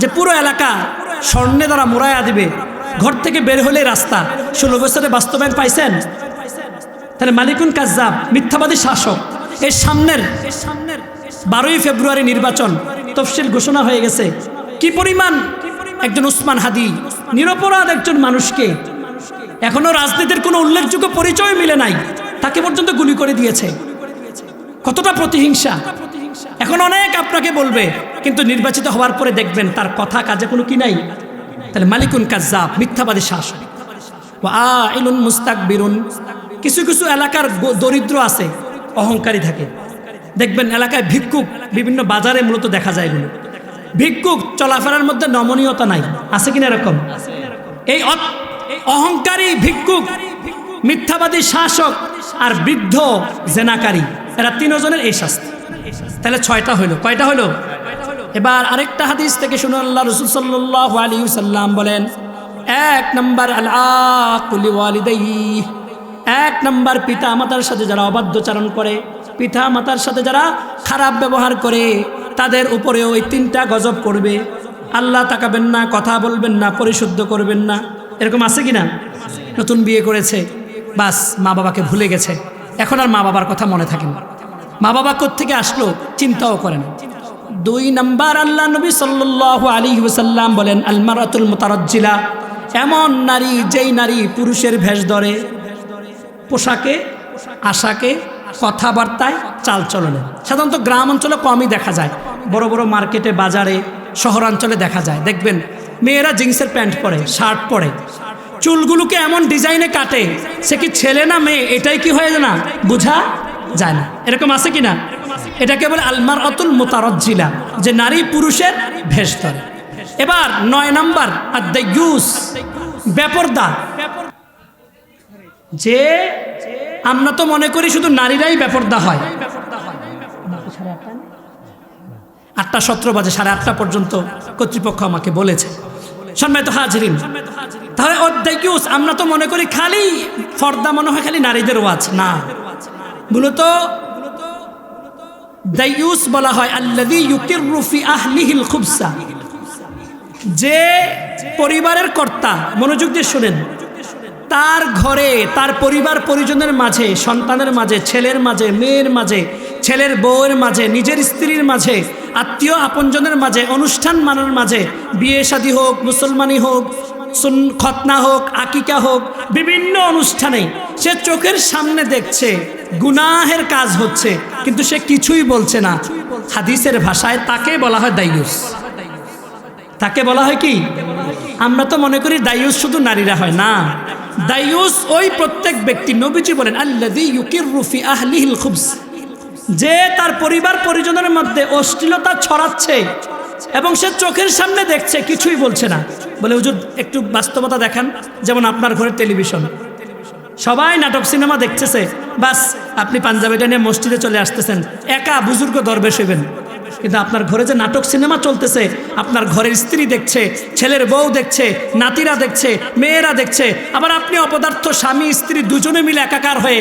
যে পুরো এলাকা স্বর্ণে দ্বারা মোড়ায়া দিবে, ঘর থেকে বের হলে রাস্তা। 16 বছরে বাস্তবায়ন পাইছেন? তাহলে মালিকুন কাজ্জাব, মিথ্যাবাদী শাসক। এই সামনের 12ই ফেব্রুয়ারি নির্বাচন তফসিল ঘোষণা হয়ে গেছে। কি পরিমাণ একজন উসমান হাদি নিরপরাধ একজন মানুষকে, এখনো রাজনীতির কোনো উল্লেখযোগ্য পরিচয় মিলে নাই, তাকে পর্যন্ত গুলি করে দিয়েছে। কতটা প্রতিহিংসা! এখন অনেক আপনাকে বলবে, কিন্তু নির্বাচিত হওয়ার পরে দেখবেন তার কথা কাজে কোনো কি নাই। তাহলে মালিকুন কাজ্জাব, মিথ্যাবাদী শাসক। আইলুন মুস্তাকবিরুন, কিছু কিছু এলাকার দরিদ্র আছে, অহংকারী থাকে। দেখবেন এলাকায় ভিক্ষুক বিভিন্ন বাজারে মূলত দেখা যায়। এগুলো ভিক্ষুক, চলাফেরার মধ্যে নমনীয়তা নাই। আছে কিনা এরকম? এই অহংকারী ভিক্ষুক, মিথ্যাবাদী শাসক আর বৃদ্ধ জেনাকারী, এরা 3 জনের এই শাস্তি। তাহলে 6টা হইল। কয়টা হইল? এবার আরেকটা হাদিস থেকে শুনে আল্লাহ রাসূল সাল্লাল্লাহু আলাইহি ওয়াসাল্লাম বলেন, 1 নাম্বার আল আকুলি ওয়ালিদাইহি। 1 নাম্বার পিতা মাতার সাথে যারা অবাধ্যচারণ করে, পিতা মাতার সাথে যারা খারাপ ব্যবহার করে, তাদের উপরেও ওই 3টা গজব করবে। আল্লাহ তাকাবেন না, কথা বলবেন না, পরিশুদ্ধ করবেন না। এরকম আছে কি না? নতুন বিয়ে করেছে, বাস মা বাবাকে ভুলে গেছে, এখন আর মা বাবার কথা মনে থাকে না, মা বাবা কোত্থেকে আসলো চিন্তাও করে না। 2 নাম্বার আল্লাহ নবী সাল্লাল্লাহু আলাইহি ওয়াসাল্লাম বলেন, আল মারাতুল মুতারাজ্জিলা, এমন নারী যেই নারী পুরুষের ভেষ ধরে, পোশাকে, আশাকে, কথাবার্তায়, চালচলনে। সাধারণত গ্রাম অঞ্চলে কমই দেখা যায়, বড় বড় মার্কেটে, বাজারে, শহরাঞ্চলে দেখা যায়। দেখবেন মেয়েরা জিন্সের প্যান্ট পরে, শার্ট পরে, চুলগুলোকে এমন ডিজাইনে কাটে, সে কি ছেলে না মেয়ে এটাই কি হয়ে যায় না, বোঝা যায় না। এরকম আছে কি না? এটাকে বলে আল মারাতুল মুতারাজ্জিলা, যে নারী পুরুষের ভেষ ধরে। এবার 9 নাম্বার আদ-দায়ুস, বেপরদা। যে আমরা তো মনে করি শুধু নারীরাই বেপরদা হয়। 8:17 বাজে, 8:30 পর্যন্ত কর্তৃপক্ষ আমাকে বলেছে। সম্মানিত হাজিরিন, তাহলে অদ্দায়ুস, আমরা তো মনে করি খালি ফর্দা মনে হয় খালি নারীদের ওয়াজ না। মূলত দায়ুস বলা হয় আল্লাযী ইউকিররু ফি আহলিহিল খুবসা, যে পরিবারের কর্তা, মনোযোগ দিয়ে শুনেন, তার ঘরে, তার পরিবার পরিজনের মাঝে, সন্তানের মাঝে, ছেলের মাঝে, মেয়ের মাঝে, ছেলের বউয়ের মাঝে, নিজের স্ত্রীর মাঝে, আত্মীয় আপনজনের মাঝে, অনুষ্ঠান মানের মাঝে, বিয়ে শাদী হোক, মুসলমানি হোক, খতনা হোক, আকিকা হোক, বিভিন্ন অনুষ্ঠানে সে চোখের সামনে দেখছে গুনাহের কাজ হচ্ছে, কিন্তু সে কিছুই বলছে না। হাদিসের ভাষায় তাকে বলা হয় দায়ুস। তাকে বলা হয় কি? আমরা তো মনে করি দায়ুস শুধু নারীরা হয়, না। দায়ুস ওই প্রত্যেক ব্যক্তি, নবীজি বলেন আল্লাযী ইউকিররু ফি আহলিহিল খুবস, যে তার পরিবার পরিজনের মধ্যে অশ্লীলতা ছড়াচ্ছে এবং সে চোখের সামনে দেখছে, কিছুই বলছে না, বলে হুজুর একটু বাস্তবতা দেখান। যেমন আপনার ঘরের টেলিভিশন, সবাই নাটক সিনেমা দেখতেছে, বাস আপনি পাঞ্জাবিটা নিয়ে মসজিদে চলে আসতেছেন, একা বুজুর্গ দরবেশ হইবেন। কিন্তু আপনার ঘরে যে নাটক সিনেমা চলতেছে, আপনার ঘরের স্ত্রী দেখছে, ছেলের বউ দেখছে, নাতিরা দেখছে, মেয়েরা দেখছে, আবার আপনি অপদার্থ স্বামী স্ত্রী দুজনে মিলে একাকার হয়ে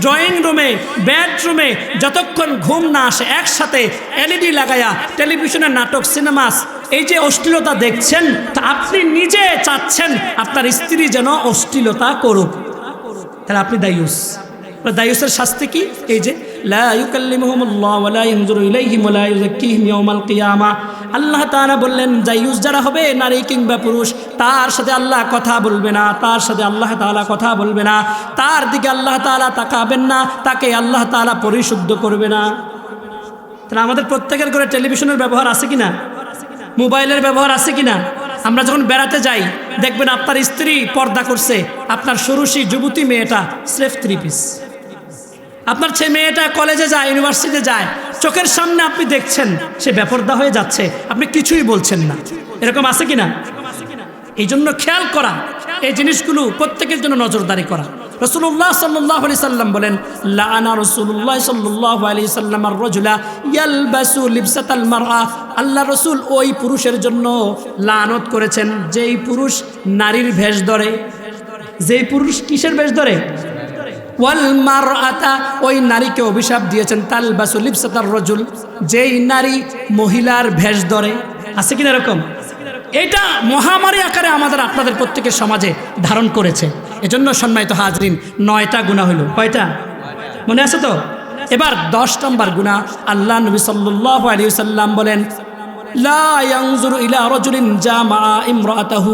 ড্রয়িং রুমে বেডরুমে যতক্ষণ ঘুম না আসে একসাথে এলইডি লাগায়া টেলিভিশনের নাটক সিনেমাস এই যে অশ্লীলতা দেখছেন, তা আপনি নিজে চাচ্ছেন আপনার স্ত্রী যেন অশ্লীলতা করুক, তাহলে আপনি দায়ুস। দায়ুসের শাস্তি কি? এই যে লা ইউকাল্লিমুহুমুল্লাহু ওয়া লা ইয়ানজুরু ইলাইহিম ওয়া লা ইউযাক্কিহিম ইয়াওমাল কিয়ামা। আল্লাহ তাআলা বললেন দায়ুস যারা হবে, নারী কিংবা পুরুষ, তার সাথে আল্লাহ কথা বলবে না, তার সাথে আল্লাহ তাআলা কথা বলবে না, তার দিকে আল্লাহ তাআলা তাকাবেন না, তাকে আল্লাহ তাআলা পরিশুদ্ধ করবে না। তাহলে আমাদের প্রত্যেকের ঘরে টেলিভিশনের ব্যবহার আছে কিনা, মোবাইলের ব্যবহার আছে কিনা? আমরা যখন বেড়াতে যাই দেখবেন আপনার স্ত্রী পর্দা করছে, আপনার ষোড়শী যুবতী মেয়েটা স্রেফ 3 পিস। আপনার মেয়েটা কলেজে যায়, ইউনিভার্সিটিতে যায়, চোখের সামনে আপনি দেখছেন সে বেপর্দা হয়ে যাচ্ছে, আপনি কিছুই বলছেন না। এরকম আছে কিনা? এই জন্য খেয়াল করা, এই জিনিসগুলো প্রত্যেকের জন্য নজরদারি করা। রাসূলুল্লাহ সাল্লাল্লাহু আলাইহি সাল্লাম বলেন, লাআনা রাসূলুল্লাহ সাল্লাল্লাহু আলাইহি সাল্লাম আর-রাজুলা ইয়ালবাসু লিবসাতাল মারআ। আল্লাহ রাসূল ওই পুরুষের জন্য লানত করেছেন যেই পুরুষ নারীর ভেষ ধরে। যেই পুরুষ কিসের ভেষ ধরে? ওয়াল মারআতা, ওই নারীকে অভিশাপ দিয়েছেন তালবাসু লিবসাতার রাজুল, যেই নারী মহিলার ভেষ ধরে। আছে কিনা এরকম? এটা মহামারী আকারে আমাদের আপনাদের প্রত্যেকের সমাজে ধারণ করেছে। এজন্য সম্মানিত হাজরিন, 9টা গুনাহ হলো। কয়টা মনে আছে তো? এবার 10 নম্বর গুনাহ। আল্লাহ নবী সাল্লাল্লাহু আলাইহি ওয়াসাল্লাম বলেন, লা ইয়ানজুরু ইলা রাজুলিন জামা ইমরাতাহু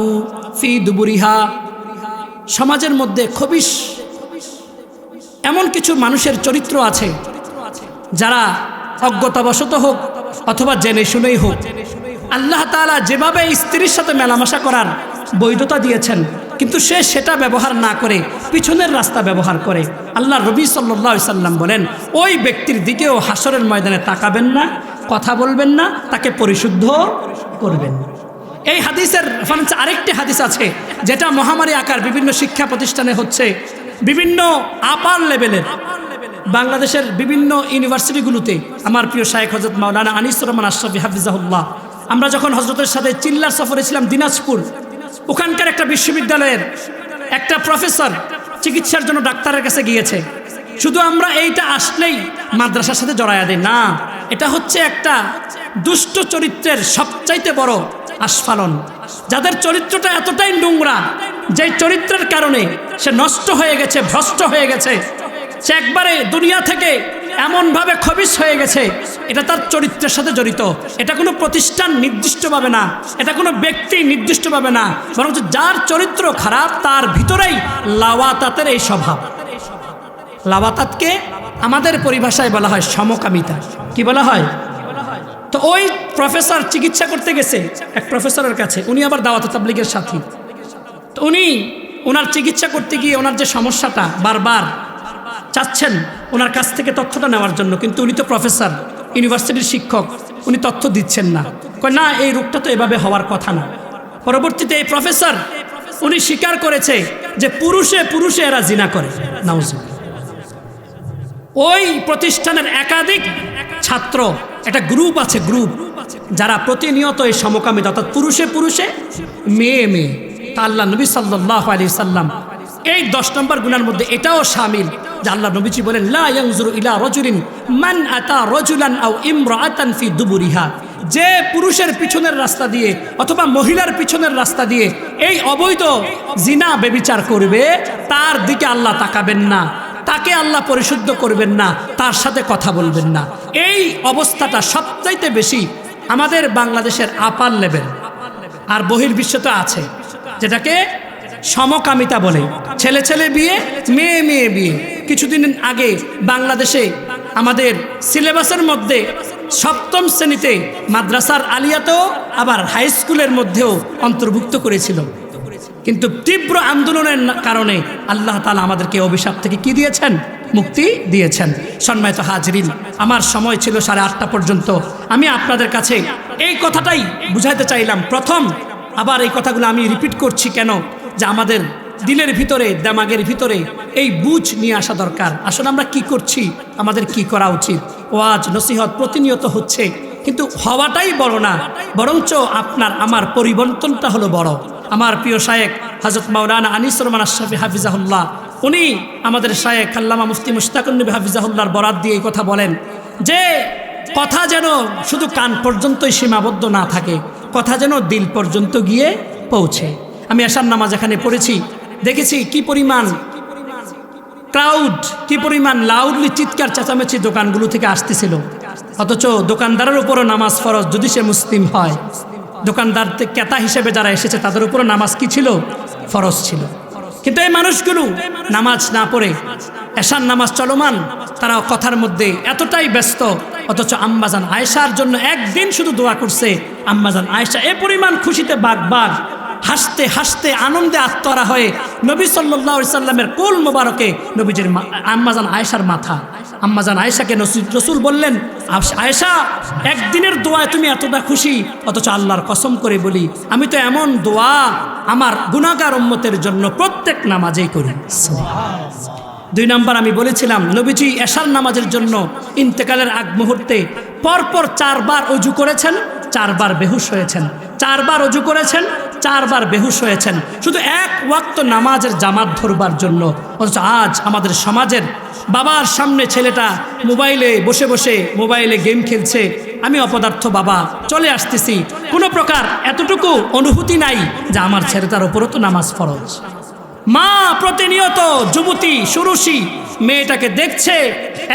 ফি দুবুরিহা। সমাজের মধ্যে খবিশ এমন কিছু মানুষের চরিত্র আছে যারা অজ্ঞতাবশত হোক অথবা জেনে শুনেই হোক, আল্লাহ তাআলা যেভাবে স্ত্রীর সাথে মেলামেশা করার বৈধতা দিয়েছেন, কিন্তু সে সেটা ব্যবহার না করে পিছনের রাস্তা ব্যবহার করে। আল্লাহ নবী সাল্লাল্লাহু আলাইহি সাল্লাম বলেন, ওই ব্যক্তির দিকেও হাসরের ময়দানে তাকাবেন না, কথা বলবেন না, তাকে পরিশুদ্ধ করবেন। এই হাদিসের রেফারেন্সে আরেকটি হাদিস আছে যেটা মহামারী আকার বিভিন্ন শিক্ষা প্রতিষ্ঠানে হচ্ছে, বিভিন্ন আপার লেভেলের বাংলাদেশের বিভিন্ন ইউনিভার্সিটিগুলোতে। আমার প্রিয় শায়েখ হযরত মাওলানা আনিসুর রহমান আশরাফি হাফিজাহুল্লাহ, আমরা যখন হযরতের সাথে চিল্লার সফরে ছিলাম দিনাজপুর, ওখানকার একটা বিশ্ববিদ্যালয়ের একটা প্রফেসর চিকিৎসার জন্য ডাক্তারের কাছে গিয়েছে। শুধু আমরা এইটা আসলেই মাদ্রাসার সাথে জড়ায়া দেই না, এটা হচ্ছে একটা দুষ্ট চরিত্রের সবচাইতে বড় আস্ফালন। যাদের চরিত্রটা এতটাই নোংরা, যে চরিত্রের কারণে সে নষ্ট হয়ে গেছে, ভ্রষ্ট হয়ে গেছে, সে একবারে দুনিয়া থেকে এমনভাবে খবিশ হয়ে গেছে, এটা তার চরিত্রের সাথে জড়িত। এটা কোনো প্রতিষ্ঠান নির্দিষ্টভাবে না, এটা কোনো ব্যক্তি নির্দিষ্টভাবে না, বরং যার চরিত্র খারাপ তার ভিতরেই লাওয়াতাতের এই স্বভাব। লাওয়াতাতকে আমাদের পরিভাষায় বলা হয় সমকামিতা। কি বলা হয়? তো ওই প্রফেসর চিকিৎসা করতে গেছে এক প্রফেসরের কাছে, উনি আবার দাওয়াত তাবলীগের সাথী। তো উনি ওনার চিকিৎসা করতে গিয়ে ওনার যে সমস্যাটা বারবার চাচ্ছেন ওনার কাছ থেকে তথ্যটা নেওয়ার জন্য, কিন্তু উনি তো প্রফেসর, ইউনিভার্সিটির শিক্ষক, উনি তথ্য দিচ্ছেন না। কয় না, এই রোগটা তো এভাবে হওয়ার কথা না। পরবর্তীতে এই প্রফেসর উনি স্বীকার করেছে যে পুরুষে পুরুষে এরা জিনা করে। নাউজুবিল্লাহ। ওই প্রতিষ্ঠানের একাধিক ছাত্র, একটা গ্রুপ আছে, গ্রুপ যারা প্রতিনিয়ত এই সমকামিতা অর্থাৎ পুরুষে পুরুষে মেয়ে মেয়ে। তা আল্লাহ নবী সাল্লাল্লাহু আলাইহি সাল্লাম এই 10 নম্বর গুনার মধ্যে এটাও শামিল যে আল্লাহ নবীজি বলেন, লা ইয়ানজুরু ইলা রাজুলিন মান আতা রাজুলান আও ইমরাআতান ফি দুবুরিহা। যে পুরুষের পিছনের রাস্তা দিয়ে অথবা মহিলার পিছনের রাস্তা দিয়ে এই অবৈধ জিনা ব্যভিচার করবে, তার দিকে আল্লাহ তাকাবেন না, তাকে আল্লাহ পরিশুদ্ধ করবেন না, তার সাথে কথা বলবেন না। এই অবস্থাটা সবচাইতে বেশি আমাদের বাংলাদেশের আপার লেভেল, আর বহির্বিশ্বে আছে, যেটাকে সমকামিতা বলে। ছেলে ছেলে বিয়ে, মেয়ে মেয়ে বিয়ে। কিছুদিন আগে বাংলাদেশে আমাদের সিলেবাসের মধ্যে 7ম শ্রেণীতে মাদ্রাসার আলিয়াতেও আবার হাই স্কুলের মধ্যেও অন্তর্ভুক্ত করেছিল, কিন্তু তীব্র আন্দোলনের কারণে আল্লাহ তাআলা আমাদেরকে অভিশাপ থেকে কি দিয়েছেন? মুক্তি দিয়েছেন। সম্মানিত হাজরিন, আমার সময় ছিল 8:30 পর্যন্ত। আমি আপনাদের কাছে এই কথাটাই বুঝাইতে চাইলাম। প্রথম আবার এই কথাগুলো আমি রিপিট করছি কেন, যে আমাদের দিলের ভিতরে, দেমাগের ভিতরে এই বুঝ নিয়ে আসা দরকার। আসলে আমরা কি করছি, আমাদের কি করা উচিত। ওয়াজ নসিহত প্রতিনিয়ত হচ্ছে, কিন্তু হওয়াটাই বড় না, বরঞ্চ আপনার আমার পরিবর্তনটা হলো বড়। আমার প্রিয় শায়েখ হযরত মাওলানা আনিস রহমান আশরাফী হাফিজাহুল্লাহ, উনি আমাদের শায়েখ আল্লামা মুফতি মুশতাকুন নবী হাফিজাহুল্লাহর বরাত দিয়ে এই কথা বলেন যে কথা যেন শুধু কান পর্যন্তই সীমাবদ্ধ না থাকে, কথা যেন দিল পর্যন্ত গিয়ে পৌঁছে। আমি এশার নামাজ এখানে পড়েছি, দেখেছি কি পরিমাণ ক্রাউড, কি পরিমাণ লাউডলি চিৎকার চেঁচামেচি দোকানগুলো থেকে আসতেছিল। অথচ দোকানদারের উপরও নামাজ ফরজ, যদি সে মুসলিম হয়। দোকানদার ক্রেতা হিসেবে যারা এসেছে তাদের উপরও নামাজ কি ছিল? ফরজ ছিল। কিন্তু এই মানুষগুলো নামাজ না পড়ে, এশার নামাজ চলমান, তারা কথার মধ্যে এতটাই ব্যস্ত। অথচ আম্মাজান আয়েশার জন্য একদিন শুধু দোয়া করছে। আম্মাজান আয়েশা এ পরিমাণ খুশিতে বাগ, হাসতে হাসতে আনন্দে আত্মহারা হয়ে নবী সাল্লাল্লাহু আলাইহি সাল্লামের কোল মোবারকে নবীজির আম্মাজান আয়েশার মাথা। আম্মাজান আয়েশাকে রাসূল বললেন, আয়েশা, একদিনের দোয়ায় তুমি এতটা খুশি, অথচ আল্লাহর কসম করে বলি আমি তো এমন দোয়া আমার গুনাহগার উম্মতের জন্য প্রত্যেক নামাজেই করি। সুবহানাল্লাহ। 2 নম্বর আমি বলেছিলাম, নবীজি এশার নামাজের জন্য ইন্তেকালের আগ মুহূর্তে পরপর 4 বার অজু করেছেন, 4 বার বেহুশ হয়েছেন। 4 বার অজু করেছেন, 4 বার বেহুশ হয়েছেন, শুধু 1 ওয়াক্ত নামাজের জামাত ধরবার জন্য। অথচ আজ আমাদের সমাজের বাবার সামনে ছেলেটা মোবাইলে বসে বসে মোবাইলে গেম খেলছে, আমি অপদার্থ বাবা, চলে আসতেছি, কোনো প্রকার এতটুকু অনুভূতি নাই যে আমার ছেলেটার ওপরও তো নামাজ ফরজ। মা প্রতিনিয়ত যুবতী সুরুষী মেয়েটাকে দেখছে,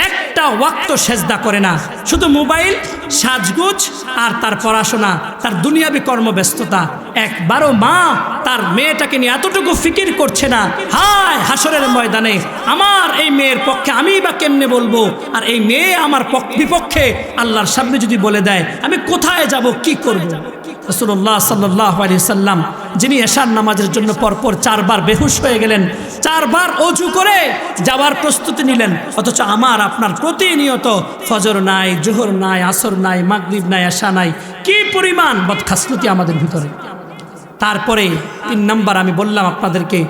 একটা ওয়াক্ত সেজদা করে না, শুধু মোবাইল, সাজগুজ আর তার পড়াশোনা, তার দুনিয়াবি কর্মব্যস্ততা। একবারও মা তার মেয়েটাকে নিয়ে এতটুকু ফিকির করছে না। হায় হাসরের ময়দানে আমার এই মেয়ের পক্ষে আমি বা কেমনে বলবো, আর এই মেয়ে আমার বিপক্ষে আল্লাহর সামনে যদি বলে দেয় আমি কোথায় যাব, কি করব। রাসূলুল্লাহ সাল্লাল্লাহু আলাইহি সাল্লাম, যিনি এশার নামাজের জন্য পরপর 4 বার বেহুশ হয়ে গেলেন, 4 বার অজু করে যাওয়ার প্রস্তুতি নিলেন, অথচ আমার আপনার প্রতিনিয়ত ফজর নাই, জোহর নাই, আসর নাই, মাগরিব নাই, এশা নাই। কি পরিমাণ বদখাসলতি আমাদের ভিতরে। তারপরে 3 নম্বর আমি বললাম আপনাদেরকে,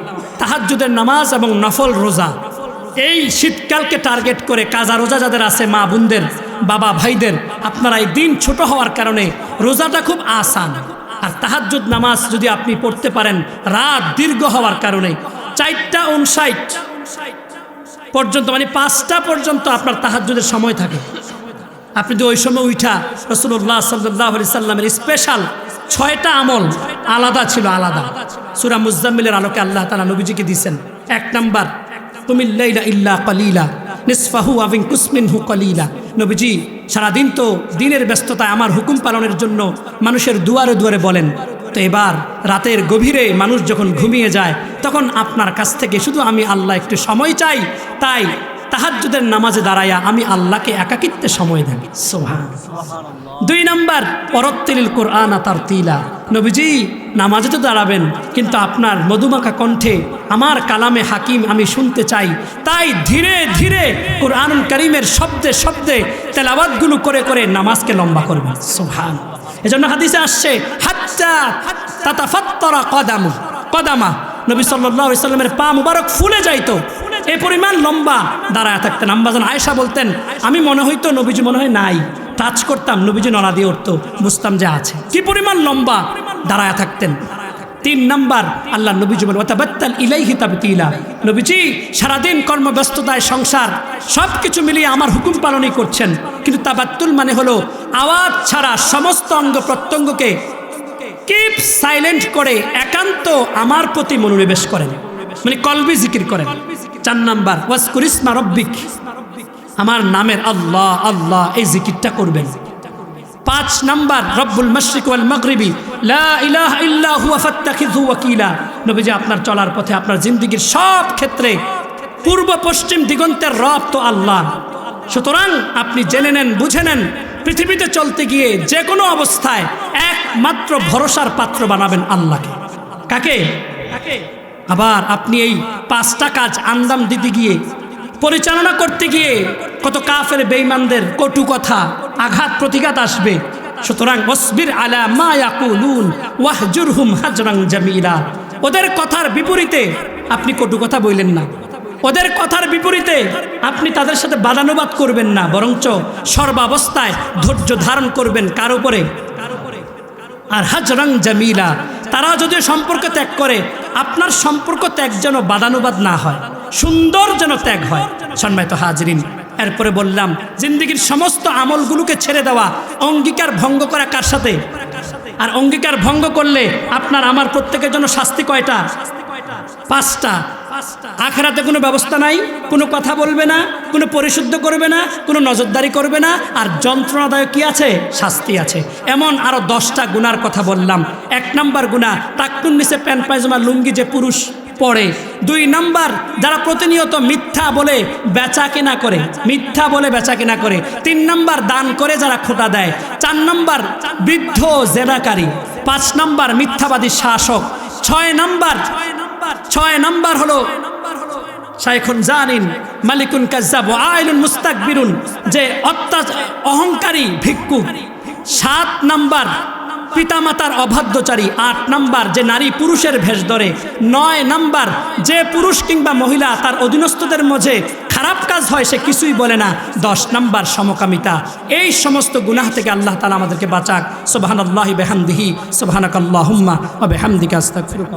তাহাজ্জুদের নামাজ এবং নফল রোজা। এই শীতকালকে টার্গেট করে কাজা রোজা যাদের আছে, মা বোনদের, বাবা ভাইদের, আপনারা এই দিন ছোট হওয়ার কারণে রোজাটা খুব আসান। আর তাহাজ্জুদ নামাজ যদি আপনি পড়তে পারেন রাত দীর্ঘ হওয়ার কারণে 4:59 পর্যন্ত, মানে 5টা পর্যন্ত আপনার তাহাজ্জুদের সময় থাকে। আপনি যদি ওই সময় উঠা রাসূলুল্লাহ সাল্লাল্লাহু আলাইহি সাল্লামের স্পেশাল 6টা আমল আলাদা ছিল, আলাদা সূরা মুজাম্মিলের আলোকে আল্লাহ তাআলা নবীজিকে দিয়েছেন। 1 নাম্বার, কুমিল লাইলা ইল্লা কালিলা নিসফাহু আও ইনকুস মিনহু কালিলা। নবীজি সারাদিন তো দিনের ব্যস্ততায় আমার হুকুম পালনের জন্য মানুষের দুয়ারে দুয়ারে বলেন, তো এবার রাতের গভীরে মানুষ যখন ঘুমিয়ে যায় তখন আপনার কাছ থেকে শুধু আমি আল্লাহ একটু সময় চাই, তাই তাহাজ্জুদের নামাজে দাঁড়ায়া আমি আল্লাহকে একাকিত্বে সময় দেন। সুবহানাল্লাহ। 2 নম্বর, ওয়ারাত্তিলিল কুরআন তারতিলা। নবীজি নামাজে তো দাঁড়াবেন, কিন্তু আপনার মধুমাখা কণ্ঠে আমার কালামে হাকিম আমি শুনতে চাই, তাই ধীরে ধীরে কুরআনুল কারীমের শব্দে শব্দে তেলাওয়াতগুলো করে করে নামাজকে লম্বা করবেন। সুবহানাল্লাহ। এজন্য হাদিসে আসছে, হাত্তা তাতাফাত্তারা কদামা, নবী সাল্লাল্লাহু আলাইহি সাল্লামের পা মুবারক ফুলে যাইতো, এই পরিমাণ লম্বা দাঁড়ায় থাকতেন। আম্মাজান আয়েশা বলতেন, আমি মনে হইতো নবীজি মনে হয় নাই, টাচ করতাম, নবীজি নড়া দিয়ে উঠতো, বুঝতাম যে আছে। কি পরিমাণ লম্বা দাঁড়ায় থাকতেন। 3 নাম্বার, আল্লাহ নবীজি বলেন ওয়াতাবাত্তাল ইলাইহি তাবতিলা। নবীজি সারাদিন কর্মব্যস্ততায় সংসার সব কিছু মিলিয়ে আমার হুকুম পালনই করছেন, কিন্তু তাবাত্তুল মানে হলো আওয়াজ ছাড়া সমস্ত অঙ্গ প্রত্যঙ্গকে কিপ সাইলেন্ট করে একান্ত আমার প্রতি মনোনিবেশ করেন, মানে কলবি জিকির করেন। 4 নাম্বার, ওয়াজকুর ইসমা রব্বিক, আমার নামের আল্লাহ আল্লাহ এই জিকিরটা করবেন। 5 নাম্বার, রব্বুল মাশরিক ওয়াল মাগরিবি লা ইলাহা ইল্লা হুয়া ফাত্তাখিযহু ওয়াকিলা। নবীজি আপনার চলার পথে আপনার জিন্দেগীর সব ক্ষেত্রে পূর্ব পশ্চিম দিগন্তের রব তো আল্লাহ। সুতরাং আপনি জেনে নেন, বুঝে নেন, পৃথিবীতে চলতে গিয়ে যে কোনো অবস্থায় একমাত্র ভরসার পাত্র বানাবেন আল্লাহকে। কাকে? আবার আপনি এই 5টা কাজ আঞ্জাম দিতে গিয়ে পরিচালনা করতে গিয়ে কত কাফের বেঈমানদের কটু কথা, আঘাত প্রতিঘাত আসবে। সুতরাং ওয়াসবির আলা মা ইয়াকুলুন ওয়াহজুরহুম হাজরান জামিলা। ওদের কথার বিপরীতে আপনি কটু কথা বললেন না, ওদের কথার বিপরীতে আপনি তাদের সাথে বাদানুবাদ করবেন না, বরঞ্চ সর্বাবস্থায় ধৈর্য ধারণ করবেন কার উপরে? আর হাজরান জামিলা, তারা যদি সম্পর্ক ত্যাগ করে আপনার সম্পর্ক ত্যাগ যেন বাদানুবাদ না হয়, সুন্দর যেন ত্যাগ হয়। সম্মানিত হাজরিন, এরপরে বললাম জিন্দেগির সমস্ত আমলগুলোকে ছেড়ে দেওয়া, অঙ্গীকার ভঙ্গ করা কার সাথে? আর অঙ্গীকার ভঙ্গ করলে আপনার আমার প্রত্যেকের জন্য শাস্তি কয়টা? 5টা। আখিরাতে কোনো ব্যবস্থা নাই, কোনো কথা বলবে না, কোনো পরিশুদ্ধ করবে না, কোনো নজরদারি করবে না, আর যন্ত্রণাদায়ক কি আছে? শাস্তি আছে। এমন আরও 10টা গুনার কথা বললাম। 1 নম্বর গুনাহ টাকটুন নিচে প্যান্ট পায়জামা লুঙ্গি যে পুরুষ পড়ে। 2 নম্বর যারা প্রতিনিয়ত মিথ্যা বলে বেচা কেনা করে, মিথ্যা বলে বেচা কেনা করে। 3 নম্বর দান করে যারা খোটা দেয়। 4 নম্বর বৃদ্ধ জেনাকারী। 5 নম্বর মিথ্যাবাদী শাসক। 6 নম্বর হলো শাইখুন জানিন মালিকুন কাজ্জাব ওয়া আইলুন মুস্তাকবিরুন, যে অহংকারী ভিক্ষুক। 7 নম্বর পিতামাতার অবাধ্যচারী। 8 নম্বর যে নারী পুরুষের ভেষ ধরে। 9 নম্বর যে পুরুষ কিংবা মহিলা তার অধীনস্থদের মাঝে খারাপ কাজ হয় সে কিছুই বলে না। 10 নম্বর সমকামিতা। এই সমস্ত গুনাহ থেকে আল্লাহ তাআলা আমাদেরকে বাঁচাক। সুবহানাল্লাহি বিহামদিহি সুবহানাকাল্লাহুম্মা ওয়া বিহামদিকা আস্তাগফিরুকা।